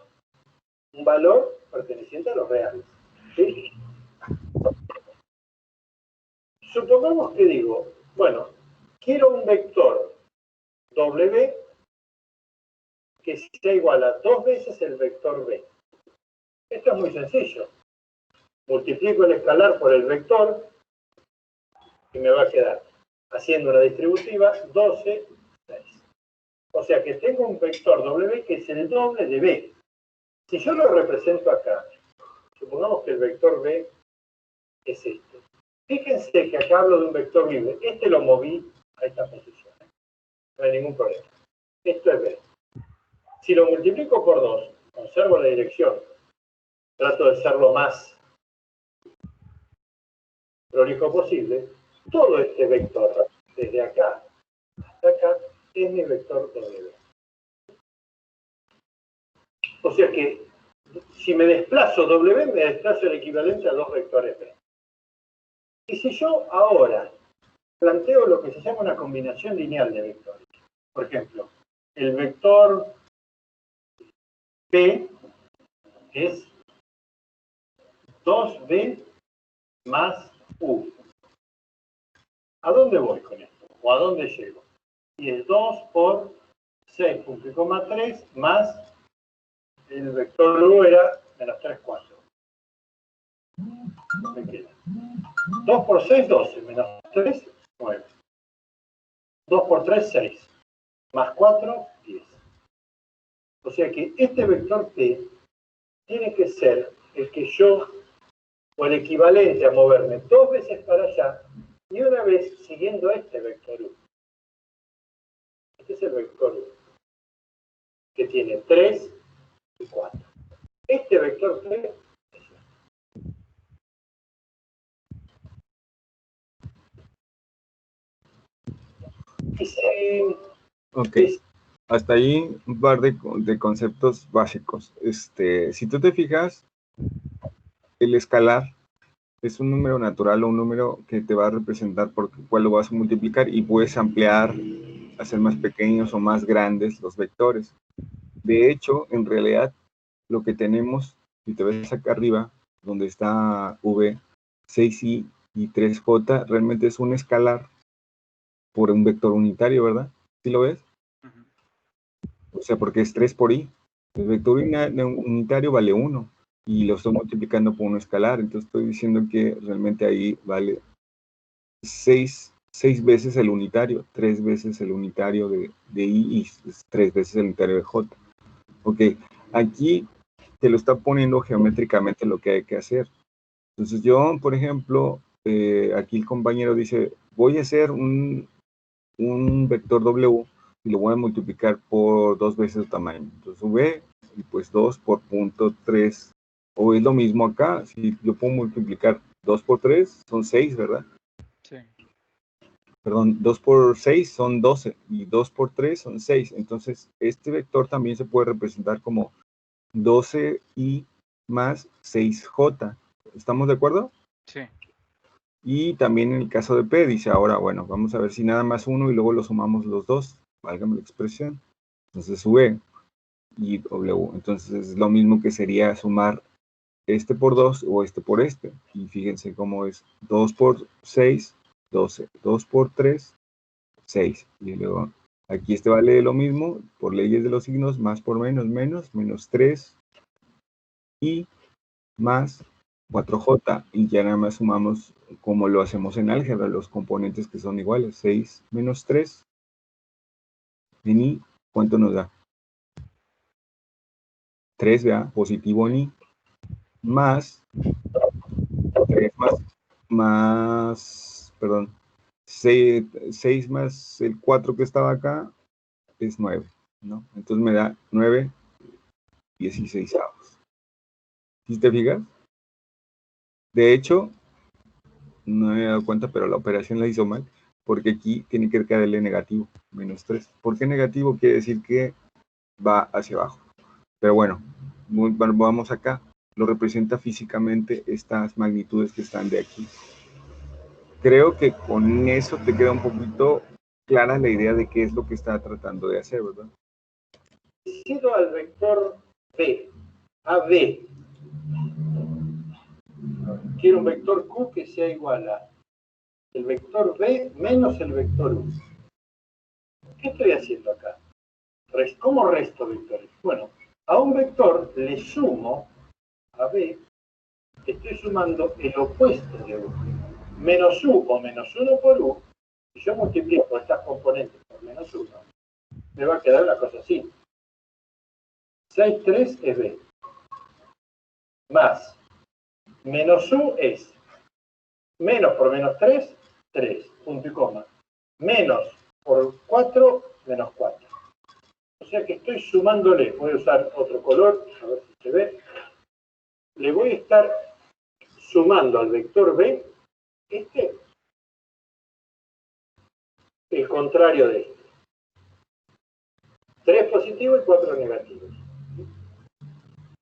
un valor perteneciente a los reales. ¿Sí? Supongamos que digo, bueno, quiero un vector W que sea igual a 2 veces el vector B. Esto es muy sencillo. Multiplico el escalar por el vector y me va a quedar, haciendo una distributiva, 12, 6. O sea que tengo un vector W que es el doble de B. Si yo lo represento acá, supongamos que el vector B es este. Fíjense que acá hablo de un vector libre. Este lo moví a esta posición. No hay ningún problema. Esto es B. Si lo multiplico por 2, conservo la dirección. Trato de ser lo más prolijo posible. Todo este vector, desde acá hasta acá, es mi vector W. O sea que, si me desplazo W, me desplazo el equivalente a 2 vectores B. Y si yo ahora planteo lo que se llama una combinación lineal de vectores, por ejemplo, el vector P es 2B más U. ¿A dónde voy con esto? ¿O a dónde llego? Y es 2 por 6,3 más el vector luego era menos 3, 4. Me queda 2 por 6, 12, menos 3, 9. 2 por 3, 6. Más 4, 10. O sea que este vector P tiene que ser el que yo, o el equivalente a moverme 2 veces para allá y una vez siguiendo este vector U. Este es el vector U, que tiene 3 y 4. Este vector P es Ok, hasta ahí un par de conceptos básicos. Si tú te fijas, el escalar es un número natural o un número que te va a representar por el cual lo vas a multiplicar y puedes ampliar, hacer más pequeños o más grandes los vectores. De hecho, en realidad, lo que tenemos, si te ves acá arriba, donde está V, 6i y 3j, realmente es un escalar por un vector unitario, ¿verdad? ¿Sí lo ves? O sea, porque es 3 por i. El vector unitario vale 1 y lo estoy multiplicando por un escalar. Entonces estoy diciendo que realmente ahí vale 6 veces el unitario, 3 veces el unitario de i y 3 veces el unitario de j. Ok, aquí te lo está poniendo geométricamente lo que hay que hacer. Entonces yo, por ejemplo, aquí el compañero dice, voy a hacer un vector W y lo voy a multiplicar por 2 veces el tamaño. Entonces V y pues 2 por punto 3. O es lo mismo acá, si yo puedo multiplicar 2 por 3 son 6, ¿verdad? Sí. Perdón, 2 por 6 son 12 y 2 por 3 son 6. Entonces este vector también se puede representar como 12i más 6j. ¿Estamos de acuerdo? Sí. Y también en el caso de P dice, ahora, bueno, vamos a ver si nada más uno y luego lo sumamos los dos, válgame la expresión. Entonces V y W. Entonces es lo mismo que sería sumar este por 2 o este por este. Y fíjense cómo es 2 por 6, 12. 2 por 3, 6. Y luego aquí este vale lo mismo, por leyes de los signos, más por menos, menos 3 y más 4j, y ya nada más sumamos como lo hacemos en álgebra, los componentes que son iguales, 6 menos 3 en i, ¿cuánto nos da? 3, ¿verdad? Positivo en i, más 3 perdón, 6 más el 4 que estaba acá es 9, ¿no? Entonces me da 9 16avos. ¿Sí te fijas? De hecho, no me he dado cuenta, pero la operación la hizo mal, porque aquí tiene que caerle negativo, menos 3. ¿Por qué negativo? Quiere decir que va hacia abajo. Pero bueno, vamos acá. Lo representa físicamente estas magnitudes que están de aquí. Creo que con eso te queda un poquito clara la idea de qué es lo que está tratando de hacer, ¿verdad? parecido al vector B, AB. Quiero un vector Q que sea igual a el vector B menos el vector U. ¿Qué estoy haciendo acá? ¿Cómo resto vectores? Bueno, a un vector le sumo a B, estoy sumando el opuesto de U. Menos U o menos 1 por U, si yo multiplico estas componentes por menos 1, me va a quedar una cosa así. 6, 3 es B. Más menos U es menos por menos 3, 3, punto y coma. Menos por 4, menos 4. O sea que estoy sumándole, voy a usar otro color, a ver si se ve. Le voy a estar sumando al vector B, el contrario de este. 3 positivos y 4 negativos.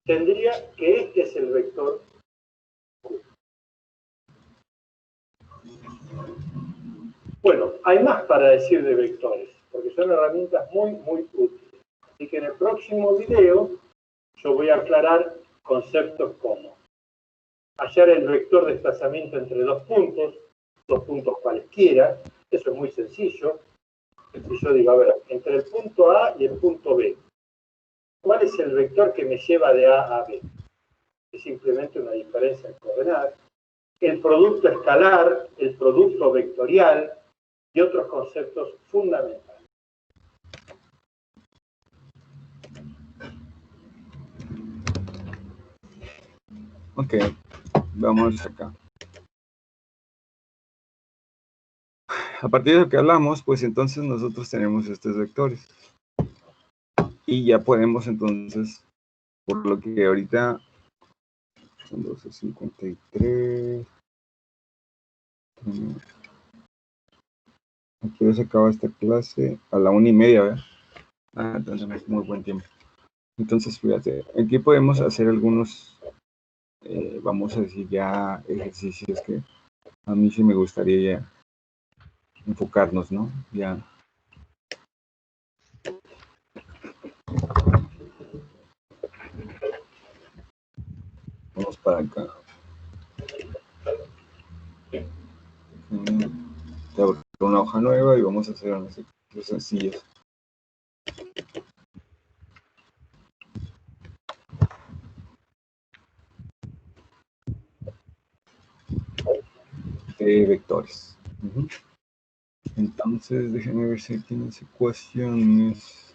Tendría que este es el vector Q. Bueno, hay más para decir de vectores, porque son herramientas muy, muy útiles. Así que en el próximo video yo voy a aclarar conceptos como hallar el vector de desplazamiento entre dos puntos cualesquiera, Eso es muy sencillo. Si yo digo, a ver, entre el punto A y el punto B, ¿cuál es el vector que me lleva de A a B? Es simplemente una diferencia en coordenadas. El producto escalar, el producto vectorial y otros conceptos fundamentales. Ok, vamos acá. A partir de lo que hablamos, pues entonces nosotros tenemos estos vectores. Y ya podemos entonces, por lo que ahorita son 12:53. Aquí ya se acaba esta clase a la 1:30, ¿verdad? Entonces es muy buen tiempo. Entonces, fíjate, aquí podemos hacer algunos, vamos a decir ya ejercicios que a mí sí me gustaría ya enfocarnos, ¿no? Ya. Vamos para acá. Te abro una hoja nueva y vamos a hacer unos ejercicios sencillos. De vectores. Entonces, déjenme ver si tienes ecuaciones.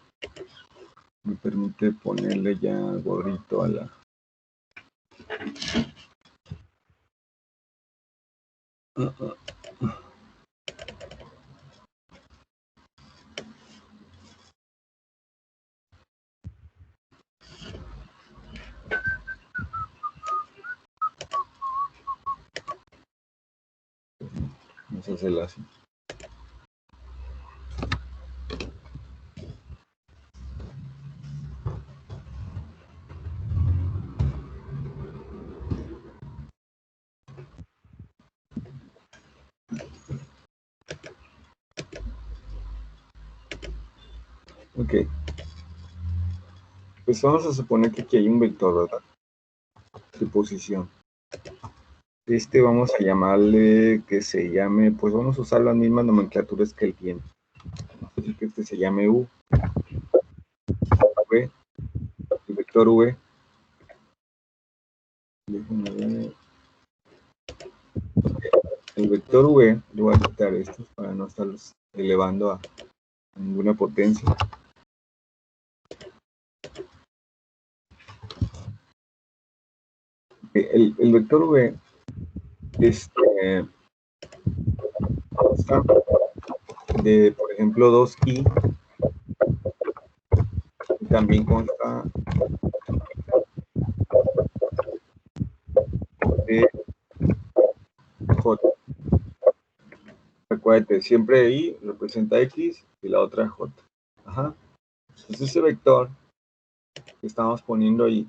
Me permite ponerle ya gorrito a la... Vamos a hacerlo así. Ok. Pues vamos a suponer que aquí hay un vector, ¿verdad? De posición. Vamos a llamarle que se llame, pues vamos a usar las mismas nomenclaturas que él tiene. Vamos a decir que este se llame U. V. El vector V. Déjenme ver. El vector V, le voy a quitar estos para no estarlos elevando a ninguna potencia. El vector V consta de, por ejemplo, 2i, y también consta de j. Acuérdate, siempre i representa x y la otra j. Ajá. Entonces ese vector que estamos poniendo ahí,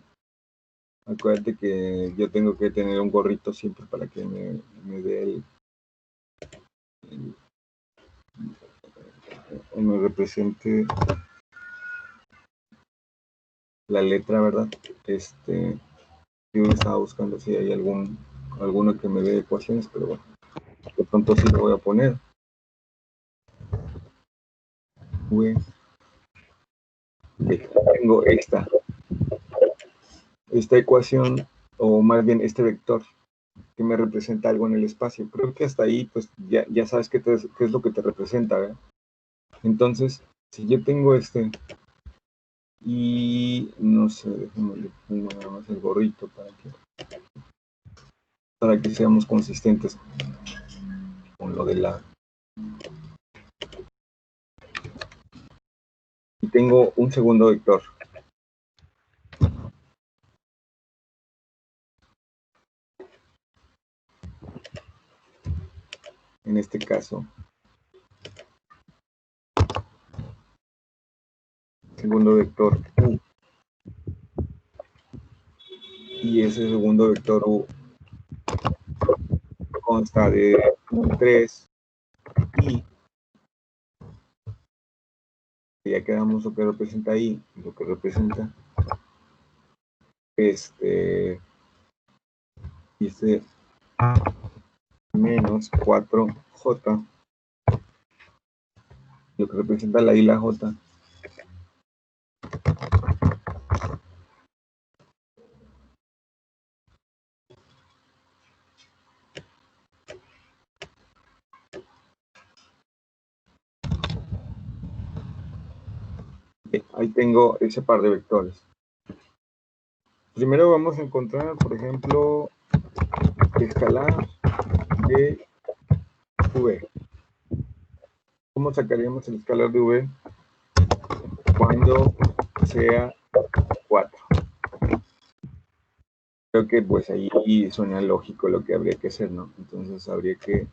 acuérdate que yo tengo que tener un gorrito siempre para que me dé me represente la letra, ¿verdad? Yo estaba buscando si hay alguno que me dé ecuaciones, pero bueno, de pronto sí lo voy a poner. Tengo esta ecuación, o más bien este vector, que me representa algo en el espacio. Creo que hasta ahí, pues, ya sabes qué es lo que te representa, ¿verdad? Entonces, si yo tengo y no sé, déjame le pongo nada más el gorrito para que seamos consistentes con lo de la... Y tengo un segundo vector. En este caso, segundo vector U. Y ese segundo vector U consta de 3 y ya quedamos lo que representa I, lo que representa dice menos 4J lo que representa la I y la J. Ahí tengo ese par de vectores. Primero vamos a encontrar, por ejemplo, escalar de V. ¿Cómo sacaríamos el escalar de V? Cuando sea 4. Creo que pues ahí suena lógico lo que habría que hacer, ¿no? Entonces habría que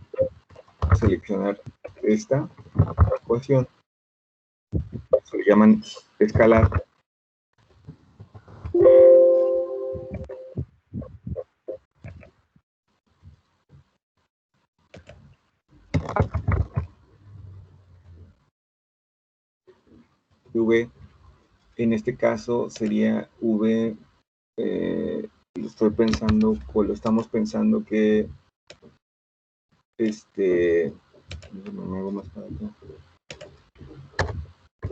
seleccionar esta ecuación. Se le llaman escalar. V, en este caso sería V, estoy pensando, o lo estamos pensando que, me hago más para acá.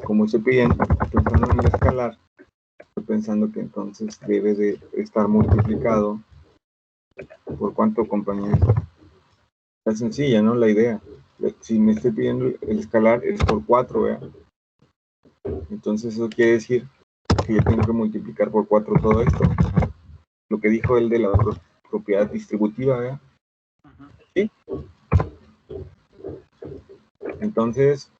Como estoy pensando en el escalar, estoy pensando que entonces debe de estar multiplicado por cuánto, compañeros. Está sencilla, ¿no? La idea. Si me estoy pidiendo el escalar es por 4, ¿vea? Entonces eso quiere decir que yo tengo que multiplicar por 4 todo esto. Lo que dijo él de la propiedad distributiva, ¿vea? ¿Sí? Entonces,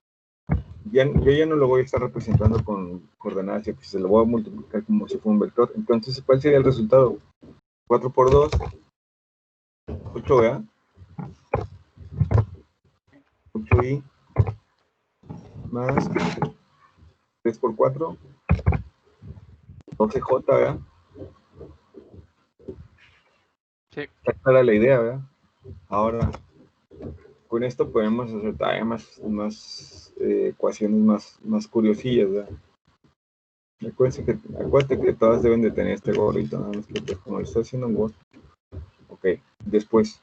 yo ya no lo voy a estar representando con coordenadas, sino que se lo voy a multiplicar como si fuera un vector. Entonces, ¿cuál sería el resultado? 4 por 2, 8, ¿vea? 8i más 3 por 4, 12j, ¿verdad? Sí. Está clara la idea, ¿verdad? Ahora, con esto podemos hacer todavía más ecuaciones más curiosillas, ¿verdad? Acuérdate que todas deben de tener este gorrito, nada más que pues, como lo estoy haciendo en Word. Ok, después,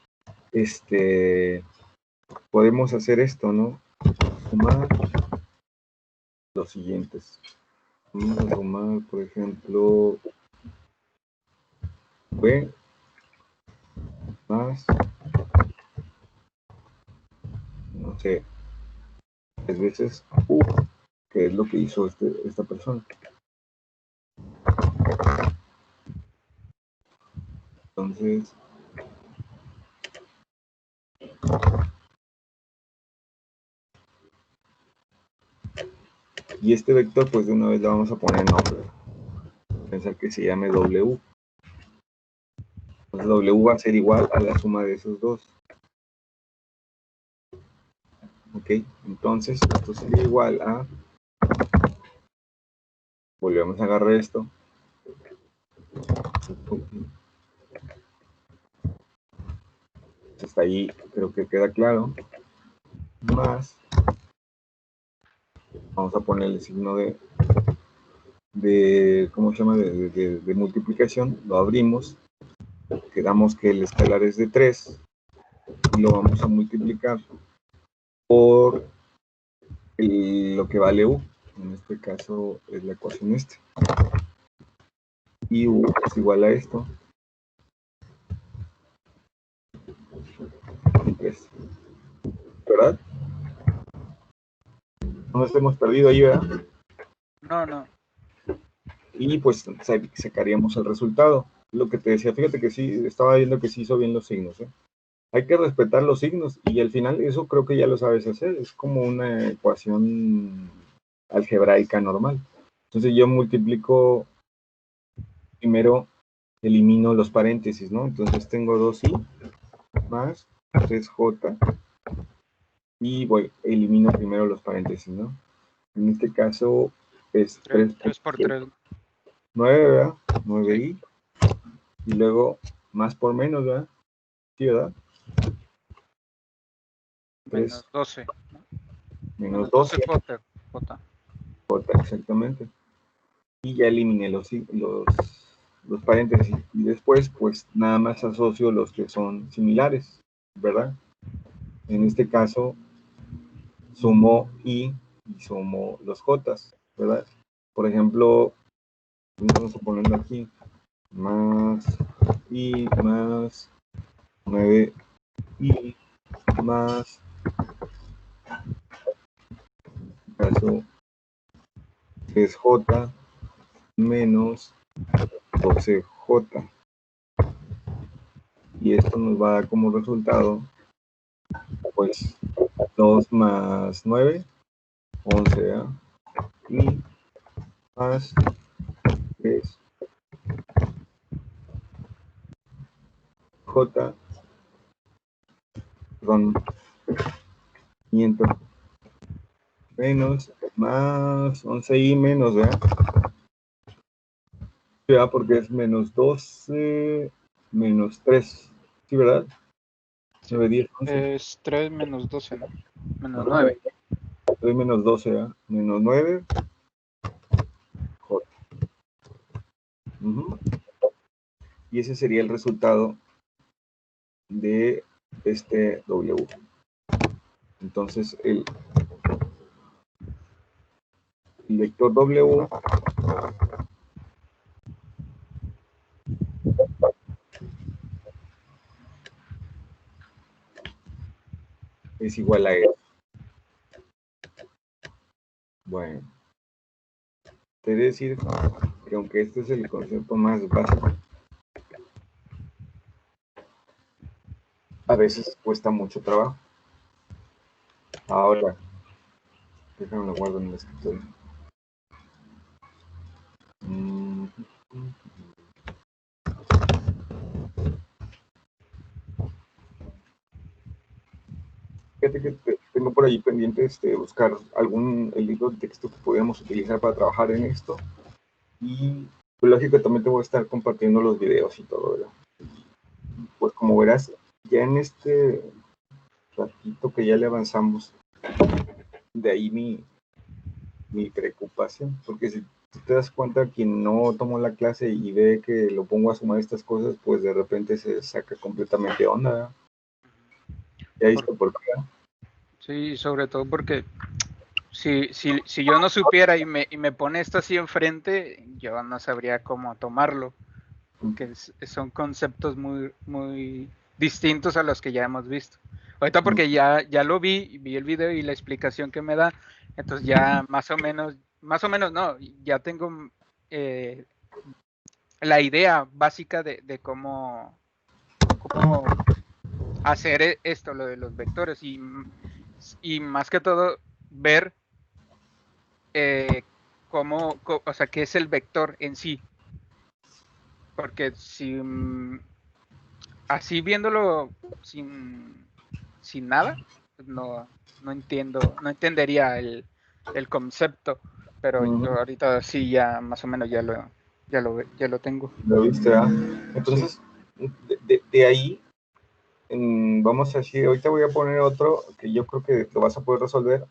podemos hacer esto, ¿no? Sumar los siguientes. Vamos a sumar, por ejemplo, V más, no sé, 3 veces U, que es lo que hizo esta persona. Entonces, y este vector, pues de una vez le vamos a poner nombre. Pensar que se llame W. Entonces, W va a ser igual a la suma de esos dos. Ok, entonces esto sería igual a, volvemos a agarrar esto, hasta ahí creo que queda claro, más, vamos a poner el signo de ¿cómo se llama? De multiplicación, lo abrimos, quedamos que el escalar es de 3, y lo vamos a multiplicar por lo que vale U. En este caso es la ecuación y U es igual a esto, 3, ¿verdad? No nos hemos perdido ahí, ¿verdad? No. Y pues sacaríamos el resultado. Lo que te decía, fíjate que sí, estaba viendo que sí hizo bien los signos, ¿eh? Hay que respetar los signos y al final eso creo que ya lo sabes hacer, es como una ecuación algebraica normal. Entonces yo multiplico, primero elimino los paréntesis, ¿no? Entonces tengo 2i más 3j y elimino primero los paréntesis, ¿no? En este caso es 3 por 3. 9, ¿verdad? 9i. Y luego más por menos, ¿verdad? Sí, ¿verdad? Menos 12. Menos 12. J. J, exactamente. Y ya eliminé los paréntesis. Y después, pues nada más asocio los que son similares, ¿verdad? En este caso, sumo i y sumo los j, ¿verdad? Por ejemplo, vamos a ponerlo aquí, más y más 9 y más caso 3j menos 12j, y esto nos va a dar como resultado pues 2 más 9, 11, ¿eh? Y más 3 j, perdón, 500 menos, más 11 y menos, ¿verdad? ¿Verdad? Porque es menos 12 menos 3, ¿sí, verdad? 9, 10, 11. Es 3 menos 12, ¿no? Menos 9. 3 menos 12, ¿verdad? Menos 9, j. Y ese sería el resultado de este W. Entonces, el vector W es igual a E. Bueno, te decir que aunque este es el concepto más básico, a veces cuesta mucho trabajo. Ahora, déjame lo guardo en el escritorio. Fíjate que tengo por ahí pendiente buscar el libro de texto que podríamos utilizar para trabajar en esto. Y pues, lógico, también te voy a estar compartiendo los videos y todo, ¿verdad? Pues como verás, ya en este ratito que ya le avanzamos, de ahí mi preocupación, porque si tú te das cuenta, quien no tomó la clase y ve que lo pongo a sumar estas cosas, pues de repente se saca completamente de onda, ¿verdad? Ya viste por qué. Sí, sobre todo porque si yo no supiera y me pone esto así enfrente, yo no sabría cómo tomarlo, porque son conceptos muy distintos a los que ya hemos visto. Ahorita porque ya lo vi el video y la explicación que me da, entonces ya más o menos no, ya tengo la idea básica de cómo hacer esto, lo de los vectores, y más que todo ver o sea, qué es el vector en sí. Porque si así viéndolo sin nada, pues no entendería el concepto. Pero yo ahorita sí ya más o menos ya lo tengo. Lo viste, ¿verdad? Entonces, de ahí, vamos a decir, ahorita voy a poner otro que yo creo que lo vas a poder resolver,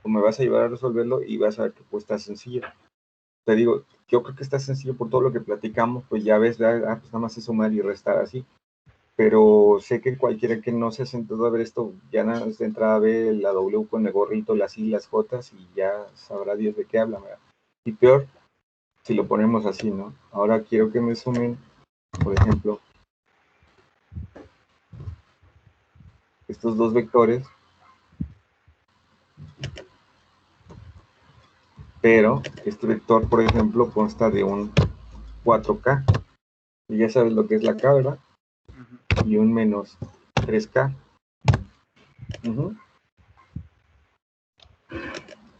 o me vas a ayudar a resolverlo y vas a ver que pues está sencillo. Te digo, yo creo que está sencillo por todo lo que platicamos, pues ya ves, pues nada más es sumar y restar así. Pero sé que cualquiera que no se ha sentado a ver esto, ya nada más de entrada ve la W con el gorrito, las I, las J, y ya sabrá Dios de qué habla, ¿verdad? Y peor, si lo ponemos así, ¿no? Ahora quiero que me sumen, por ejemplo, estos dos vectores, pero este vector, por ejemplo, consta de un 4K, y ya sabes lo que es la K, ¿verdad? Y un menos 3K.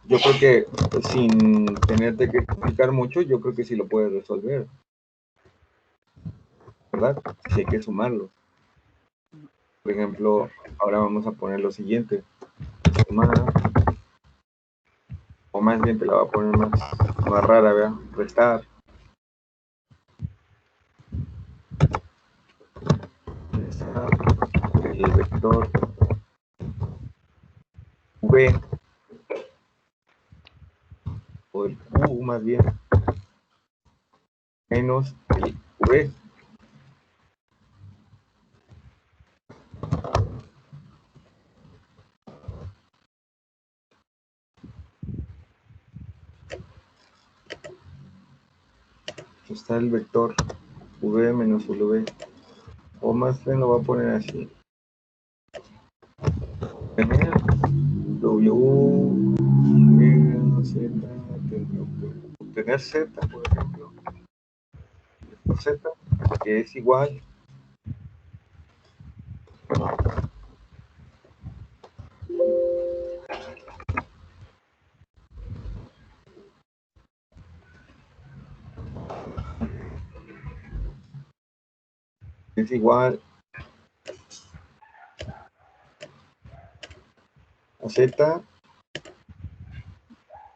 Yo creo que sin tenerte que explicar mucho, yo creo que sí lo puedes resolver, ¿verdad? Si hay que sumarlo. Por ejemplo, ahora vamos a poner lo siguiente. Sumar, o más bien te la voy a poner más rara, ¿verdad? Restar. El vector V, o el Q más bien, menos el V. está el vector v menos v, o más bien lo va a poner así. W, Z, obtener Z, por ejemplo, por Z, que es igual a Z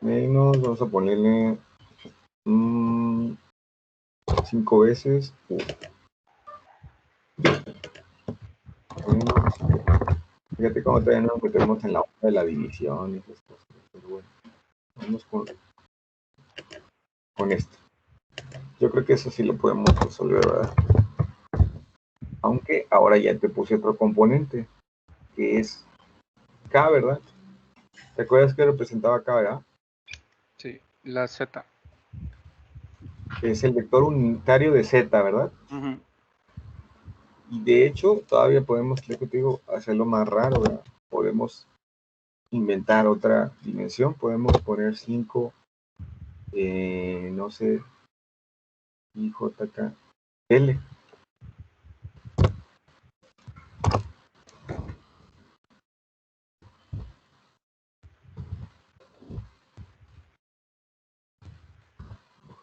menos, vamos a ponerle 5 veces U. Fíjate cómo todavía no nos metemos en la hoja de la división y esas cosas, pero bueno, vamos con esto. Yo creo que eso sí lo podemos resolver, ¿verdad? Aunque ahora ya te puse otro componente, que es K, ¿verdad? ¿Te acuerdas que representaba K, verdad? Sí, la Z. Es el vector unitario de Z, ¿verdad? Ujú. Y de hecho, todavía podemos, lo que te digo, hacerlo más raro, ¿verdad? Podemos inventar otra dimensión, podemos poner 5, no sé, IJK, L.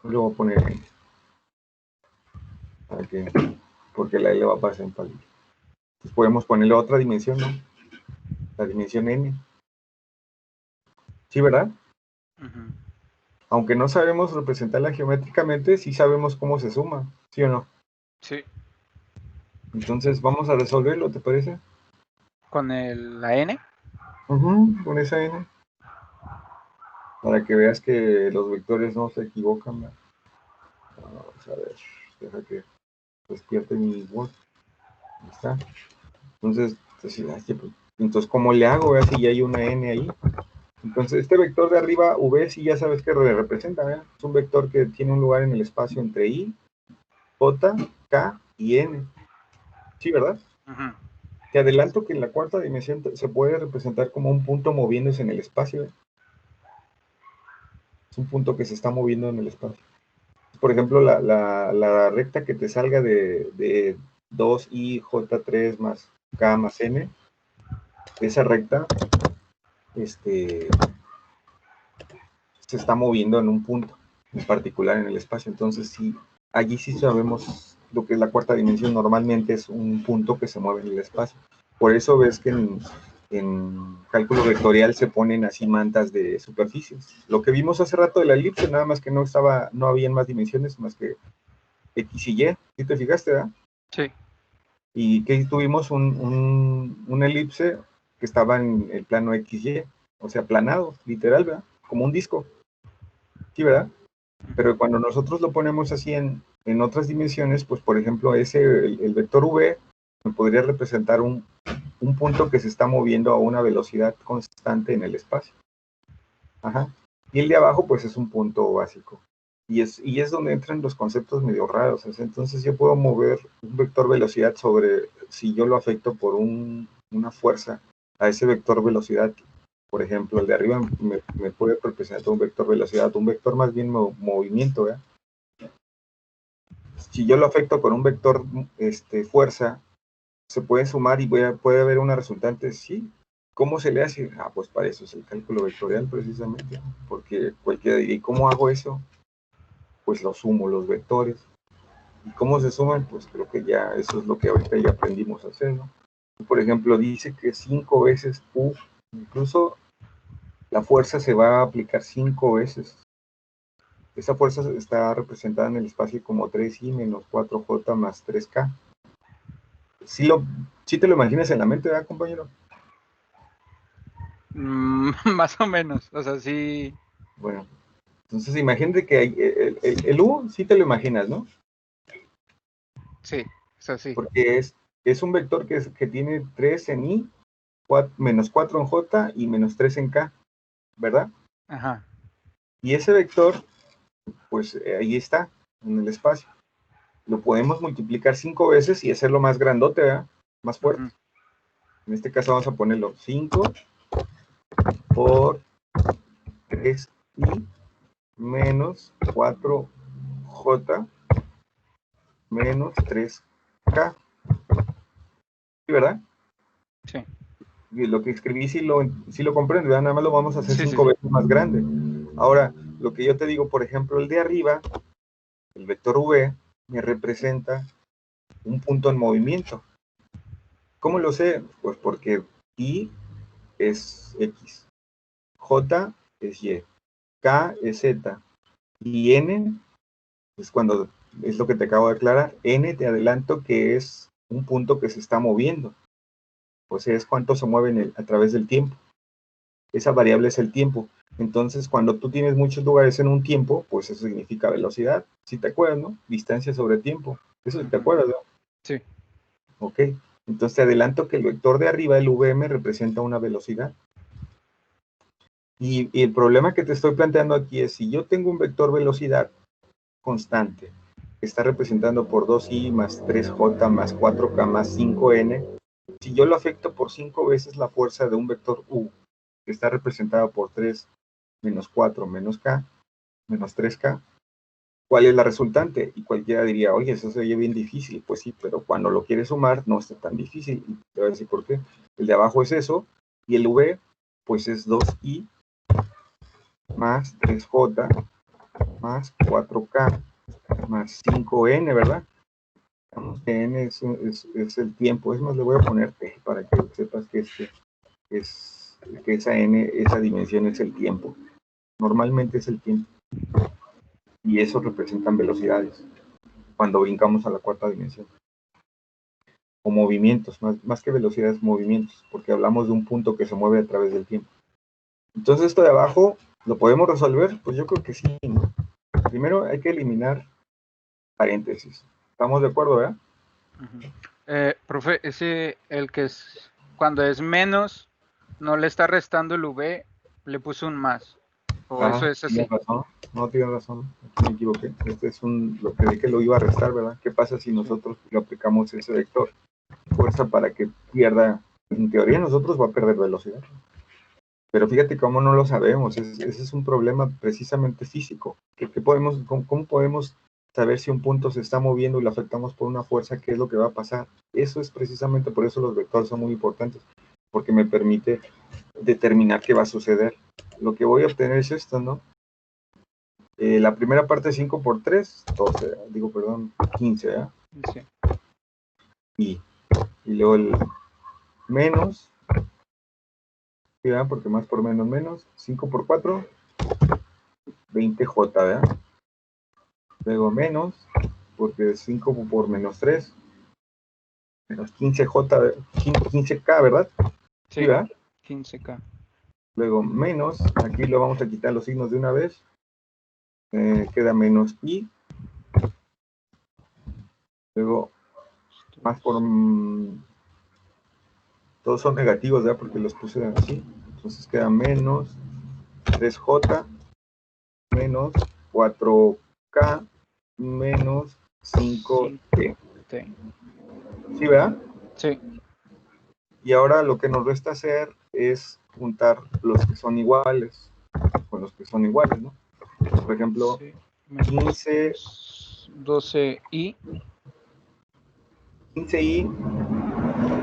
Le voy a poner N. ¿Para qué? Porque la L va a aparecer en palillo. Entonces podemos ponerle otra dimensión, ¿no? La dimensión N. ¿Sí, verdad? Ujú. Aunque no sabemos representarla geométricamente, sí sabemos cómo se suma, ¿sí o no? Sí, Entonces vamos a resolverlo, ¿te parece? con la N. Con esa N. Para que veas que los vectores no se equivocan, ¿verdad? Vamos a ver, deja que despierte mi Word. Ahí está. Entonces, ¿cómo le hago? ¿Verdad? Si ya hay una N ahí. Entonces, este vector de arriba, V, sí ya sabes que representa, ¿verdad? Es un vector que tiene un lugar en el espacio entre I, J, K y N. Sí, ¿verdad? Ujú. Te adelanto que en la cuarta dimensión se puede representar como un punto moviéndose en el espacio. Es un punto que se está moviendo en el espacio. Por ejemplo, la recta que te salga de 2IJ3 más K más N, esa recta se está moviendo en un punto en particular en el espacio. Entonces, sí, allí sí sabemos lo que es la cuarta dimensión. Normalmente es un punto que se mueve en el espacio. Por eso ves que en cálculo vectorial se ponen así mantas de superficies. Lo que vimos hace rato de la elipse, nada más que no habían más dimensiones más que X y Y. ¿Sí te fijaste, verdad? Sí. Y que tuvimos una elipse que estaba en el plano XY, o sea, planado, literal, ¿verdad? Como un disco. Sí, ¿verdad? Pero cuando nosotros lo ponemos así en otras dimensiones, pues por ejemplo, el vector V me podría representar un punto que se está moviendo a una velocidad constante en el espacio. Ajá. Y el de abajo, pues es un punto básico. Y es donde entran los conceptos medio raros. O sea, entonces yo puedo mover un vector velocidad sobre, si yo lo afecto por una fuerza a ese vector velocidad. Por ejemplo, el de arriba me puede representar un vector velocidad, un vector más bien movimiento, ¿verdad? Si yo lo afecto con un vector fuerza, se puede sumar y puede haber una resultante, sí. ¿Cómo se le hace? Pues para eso es el cálculo vectorial precisamente, porque cualquiera diría, ¿y cómo hago eso? Pues lo sumo los vectores. ¿Y cómo se suman? Pues creo que ya eso es lo que ahorita ya aprendimos a hacer, ¿no? Por ejemplo, dice que 5 veces U, incluso la fuerza se va a aplicar 5 veces. Esa fuerza está representada en el espacio como 3I menos 4J más 3K. Sí te lo imaginas en la mente, ¿verdad, compañero? Más o menos. O sea, sí. Bueno, entonces imagínate que el U sí te lo imaginas, ¿no? Sí, eso sí. Porque es un vector que tiene 3 en I, menos 4 en J y menos 3 en K, ¿verdad? Ajá. Y ese vector, pues ahí está. en el espacio. Lo podemos multiplicar 5 veces y hacerlo más grandote, ¿verdad? Más fuerte. En este caso vamos a ponerlo 5 por 3i menos 4j menos 3k. ¿Sí, verdad? Sí. Y lo que escribí sí lo comprendo, ¿verdad? Nada más lo vamos a hacer Sí, 5 sí. veces más grande. Ahora, lo que yo te digo, por ejemplo, el de arriba, el vector v, me representa un punto en movimiento. ¿Cómo lo sé? Pues porque i es x, j es y, k es z, y n es cuando, es lo que te acabo de aclarar, n te adelanto que es un punto que se está moviendo. O sea, es cuánto se mueve a través del tiempo. Esa variable es el tiempo. Entonces, cuando tú tienes muchos lugares en un tiempo, pues eso significa velocidad. ¿Sí te acuerdas, no? Distancia sobre tiempo. Eso te acuerdas, ¿no? Sí. Ok. Entonces te adelanto que el vector de arriba, el VM, representa una velocidad. Y el problema que te estoy planteando aquí es, si yo tengo un vector velocidad constante, que está representando por 2i más 3j más 4k más 5n, si yo lo afecto por 5 veces la fuerza de un vector u, que está representado por 3 menos 4 menos k, menos 3k, ¿cuál es la resultante? Y cualquiera diría, oye, eso se oye bien difícil. Pues sí, pero cuando lo quieres sumar no está tan difícil. Y te voy a decir por qué. El de abajo es eso, y el v, pues es 2i más 3j más 4k más 5n, ¿verdad? N es el tiempo. Es más, le voy a poner t para que sepas que esa n, esa dimensión es el tiempo. Normalmente es el tiempo. Y eso representan velocidades cuando brincamos a la cuarta dimensión. O movimientos, más que velocidades, movimientos, porque hablamos de un punto que se mueve a través del tiempo. Entonces esto de abajo, ¿lo podemos resolver? Pues yo creo que sí, ¿no? Primero hay que eliminar paréntesis. ¿Estamos de acuerdo, verdad? Profe, el que es, cuando es menos, no le está restando el V, le puso un más. O eso es así. Tienes razón. No, tienes razón. Aquí me equivoqué. Este es lo que dije que lo iba a restar, ¿verdad? ¿Qué pasa si nosotros le aplicamos ese vector? Fuerza para que pierda, en teoría nosotros va a perder velocidad. Pero fíjate cómo no lo sabemos. Ese es un problema precisamente físico. ¿Cómo podemos saber si un punto se está moviendo y lo afectamos por una fuerza? ¿Qué es lo que va a pasar? Eso es precisamente por eso los vectores son muy importantes, porque me permite determinar qué va a suceder. Lo que voy a obtener es esto, ¿no? La primera parte es 5 por 3, 12, 15, ¿verdad? Sí. Y luego el menos, ¿sí, verdad? Porque más por menos, 5 por 4, 20j, ¿verdad? Luego menos, porque 5 por menos 3, menos 15j, 15k, ¿verdad? Sí, ¿verdad? 15K. Luego menos, aquí lo vamos a quitar los signos de una vez, queda menos i. Luego más por... todos son negativos, ¿verdad? Porque los puse así. Entonces queda menos 3j menos 4k menos 5t. ¿Sí, verdad? Sí. Y ahora lo que nos resta hacer es juntar los que son iguales con los que son iguales, ¿no? Por ejemplo, Sí. 15... 12i. 15i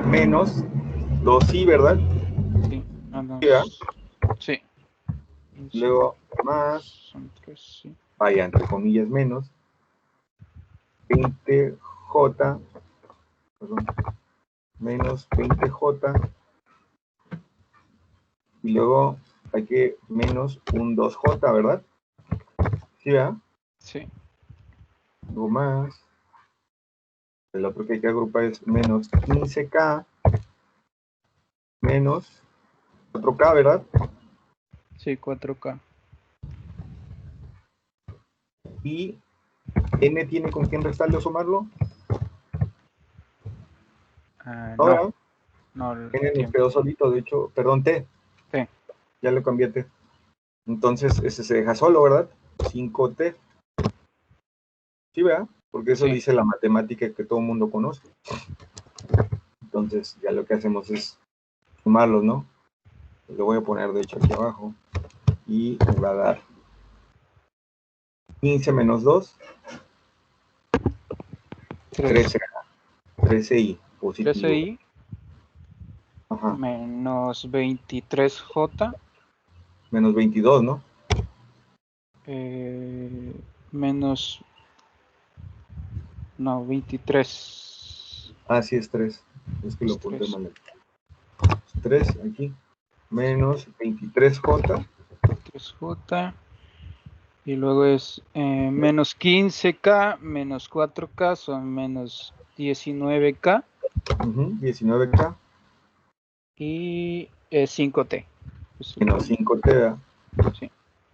menos 2i, ¿verdad? Sí. ¿Sí, verdad? Sí. Luego más, Son 3, sí. vaya, entre comillas, menos 20j, perdón, menos 20j, y luego hay que menos un 2j, ¿verdad? ¿Sí, verdad? Sí. Luego más, el otro que hay que agrupar es menos 15k menos 4k, ¿verdad? Sí, 4K. Y n tiene con quién restarle o sumarlo. No. ¿Verdad? No, N nos quedó solito, de hecho, perdón, t. Sí. Ya lo cambié a t. Entonces ese se deja solo, ¿verdad? 5t. ¿Sí, verdad? Porque eso Sí. dice la matemática que todo el mundo conoce. Entonces, ya lo que hacemos es sumarlos, ¿no? Lo voy a poner, de hecho, aquí abajo. Y me va a dar 15 menos 2, 13. 13i, positivo. 13i Ajá. menos 23j Menos 22, ¿no? menos... No, 23. Ah, sí, es 3. Es que lo Es apunté 3. mal. 3 aquí. Menos 23j. 3j. Y luego es menos 15k menos 4k son menos 19k 19k. y 5t. Menos 5t, ¿verdad? Sí.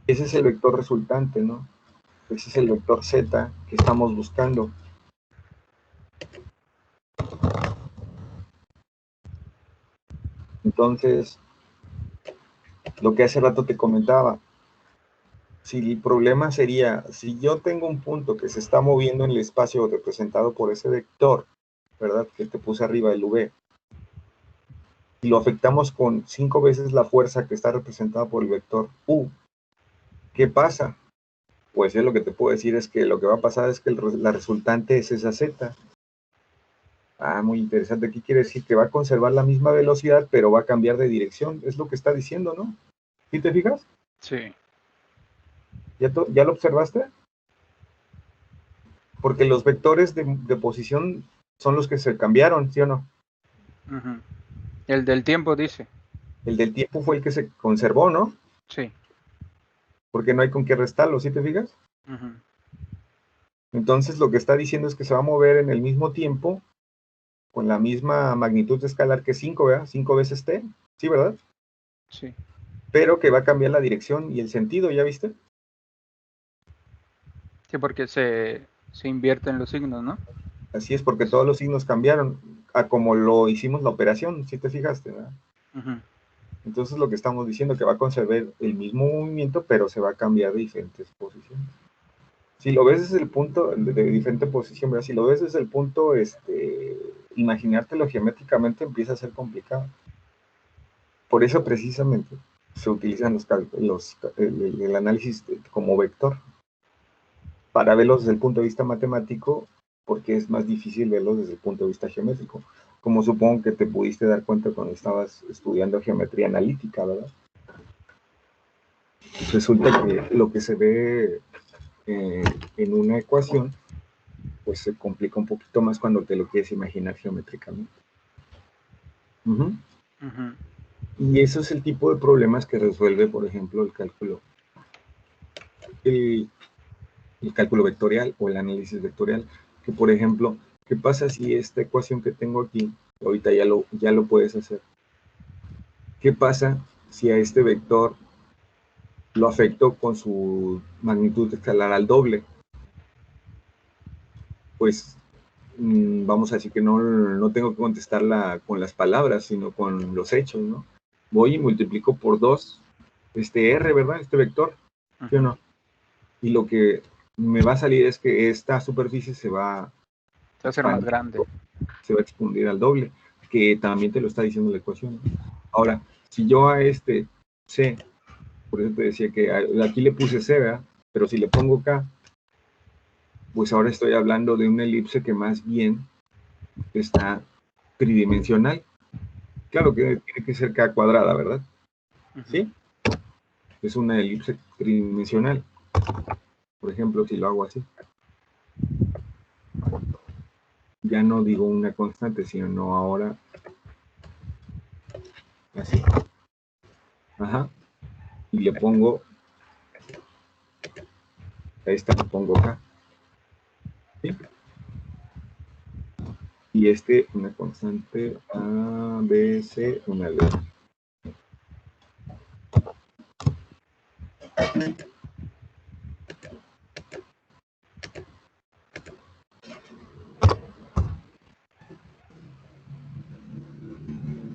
Ese es el vector resultante, ¿no? Ese es el vector z que estamos buscando. Entonces, lo que hace rato te comentaba, si el problema sería, si yo tengo un punto que se está moviendo en el espacio representado por ese vector, ¿verdad? Que te puse arriba, el v, y lo afectamos con 5 veces la fuerza que está representada por el vector u, ¿qué pasa? Pues lo que te puedo decir es que lo que va a pasar es que la resultante es esa z. Ah, muy interesante. Aquí quiere decir que va a conservar la misma velocidad, pero va a cambiar de dirección. Es lo que está diciendo, ¿no? ¿Sí te fijas? Sí. ¿Ya lo observaste? Porque los vectores de posición son los que se cambiaron, ¿sí o no? Ujú. El del tiempo dice. El del tiempo fue el que se conservó, ¿no? Sí. Porque no hay con qué restarlo, ¿sí te fijas? Ujú. Entonces lo que está diciendo es que se va a mover en el mismo tiempo, con la misma magnitud escalar que 5, ¿verdad? 5 veces t, ¿sí, verdad? Sí. Pero que va a cambiar la dirección y el sentido, ¿ya viste? Sí, porque se invierten los signos, ¿no? Así es, porque todos los signos cambiaron a como lo hicimos la operación, ¿sí te fijaste, ¿verdad? Ujú. Entonces lo que estamos diciendo que va a conservar el mismo movimiento, pero se va a cambiar de diferentes posiciones. Si lo ves desde el punto de diferente posición, ¿verdad? Si lo ves desde el punto, imaginártelo geométricamente empieza a ser complicado. Por eso precisamente se utilizan el análisis como vector, para verlos desde el punto de vista matemático, porque es más difícil verlos desde el punto de vista geométrico, como supongo que te pudiste dar cuenta cuando estabas estudiando geometría analítica, ¿verdad? Resulta que lo que se ve en una ecuación, pues se complica un poquito más cuando te lo quieres imaginar geométricamente. Uh-huh. Ujú. Y eso es el tipo de problemas que resuelve, por ejemplo, el cálculo vectorial o el análisis vectorial. Que, por ejemplo, ¿qué pasa si esta ecuación que tengo aquí, ahorita ya lo puedes hacer? ¿Qué pasa si a este vector lo afecto con su magnitud escalar al doble? Pues vamos a decir que no tengo que contestarla con las palabras, sino con los hechos, ¿no? Voy y multiplico por 2 este R, ¿verdad? Este vector, ¿sí o no? Y lo que me va a salir es que esta superficie se va Se va a hacer más grande. se va a expandir al doble, que también te lo está diciendo la ecuación, ¿no? Ahora, si yo a este C, por eso te decía que aquí le puse C, ¿verdad? Pero si le pongo K, pues ahora estoy hablando de una elipse que más bien está tridimensional. Claro que tiene que ser K cuadrada, ¿verdad? Ujú. ¿Sí? Es una elipse tridimensional. Por ejemplo, si lo hago así. Ya no digo una constante, sino ahora así. Ajá. Y le pongo, a esta le pongo K. ¿Sí? Y una constante A, B, C, una D.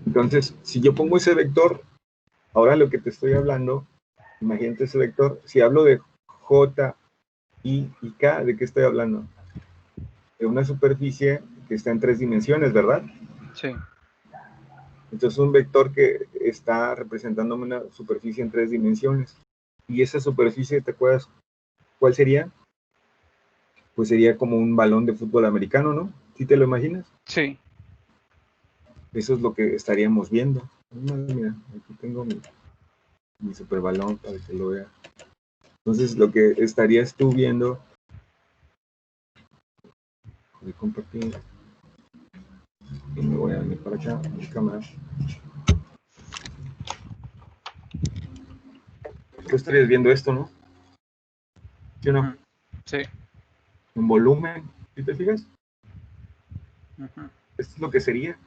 Entonces, si yo pongo ese vector, ahora lo que te estoy hablando, imagínate ese vector, si hablo de J, I y K, ¿de qué estoy hablando? una superficie que está en 3 dimensiones, ¿verdad? Sí. Entonces un vector que está representándome una superficie en 3 dimensiones. Y esa superficie, ¿te acuerdas cuál sería? Pues sería como un balón de fútbol americano, ¿no? ¿Sí te lo imaginas? Sí. Eso es lo que estaríamos viendo. Mira, aquí tengo mi super balón para que lo vea. Entonces lo que estarías tú viendo, voy a compartir y me voy a venir para acá, mi cámara. Tú estarías viendo esto, ¿no? ¿Sí o no? Sí. En volumen, ¿sí te fijas? Ujú. Esto es lo que sería.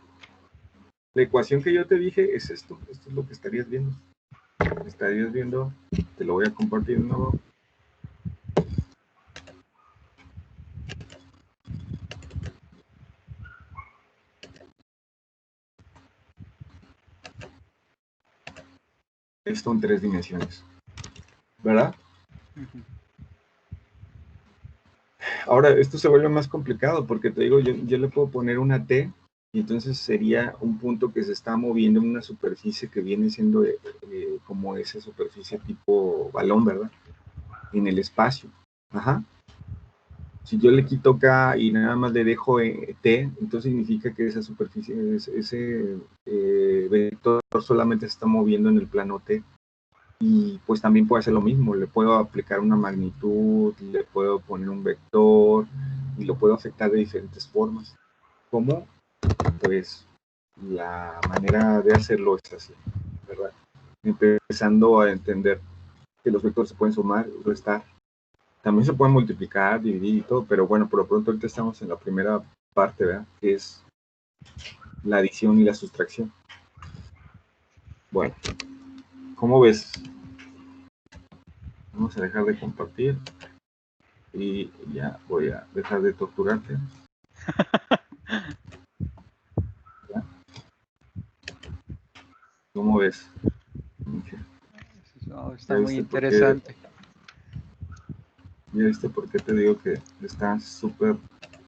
La ecuación que yo te dije es esto es lo que estarías viendo. Estarías viendo, te lo voy a compartir de nuevo. Esto en 3 dimensiones, ¿verdad? Ujú. Ahora, esto se vuelve más complicado porque te digo, yo le puedo poner una T y entonces sería un punto que se está moviendo en una superficie que viene siendo como esa superficie tipo balón, ¿verdad? En el espacio. Ajá. Si yo le quito K y nada más le dejo T, entonces significa que esa superficie, ese vector solamente se está moviendo en el plano T. Y pues también puede hacer lo mismo, le puedo aplicar una magnitud, le puedo poner un vector y lo puedo afectar de diferentes formas. ¿Cómo? Pues la manera de hacerlo es así, ¿verdad? Empezando a entender que los vectores se pueden sumar, restar, también se pueden multiplicar, dividir y todo, pero bueno, por lo pronto ahorita estamos en la primera parte, ¿verdad? Que es la adición y la sustracción. Bueno, ¿cómo ves? Vamos a dejar de compartir y ya voy a dejar de torturarte. ¿Ya? ¿Cómo ves? No, está muy interesante. ¿Ya viste por qué te digo que está súper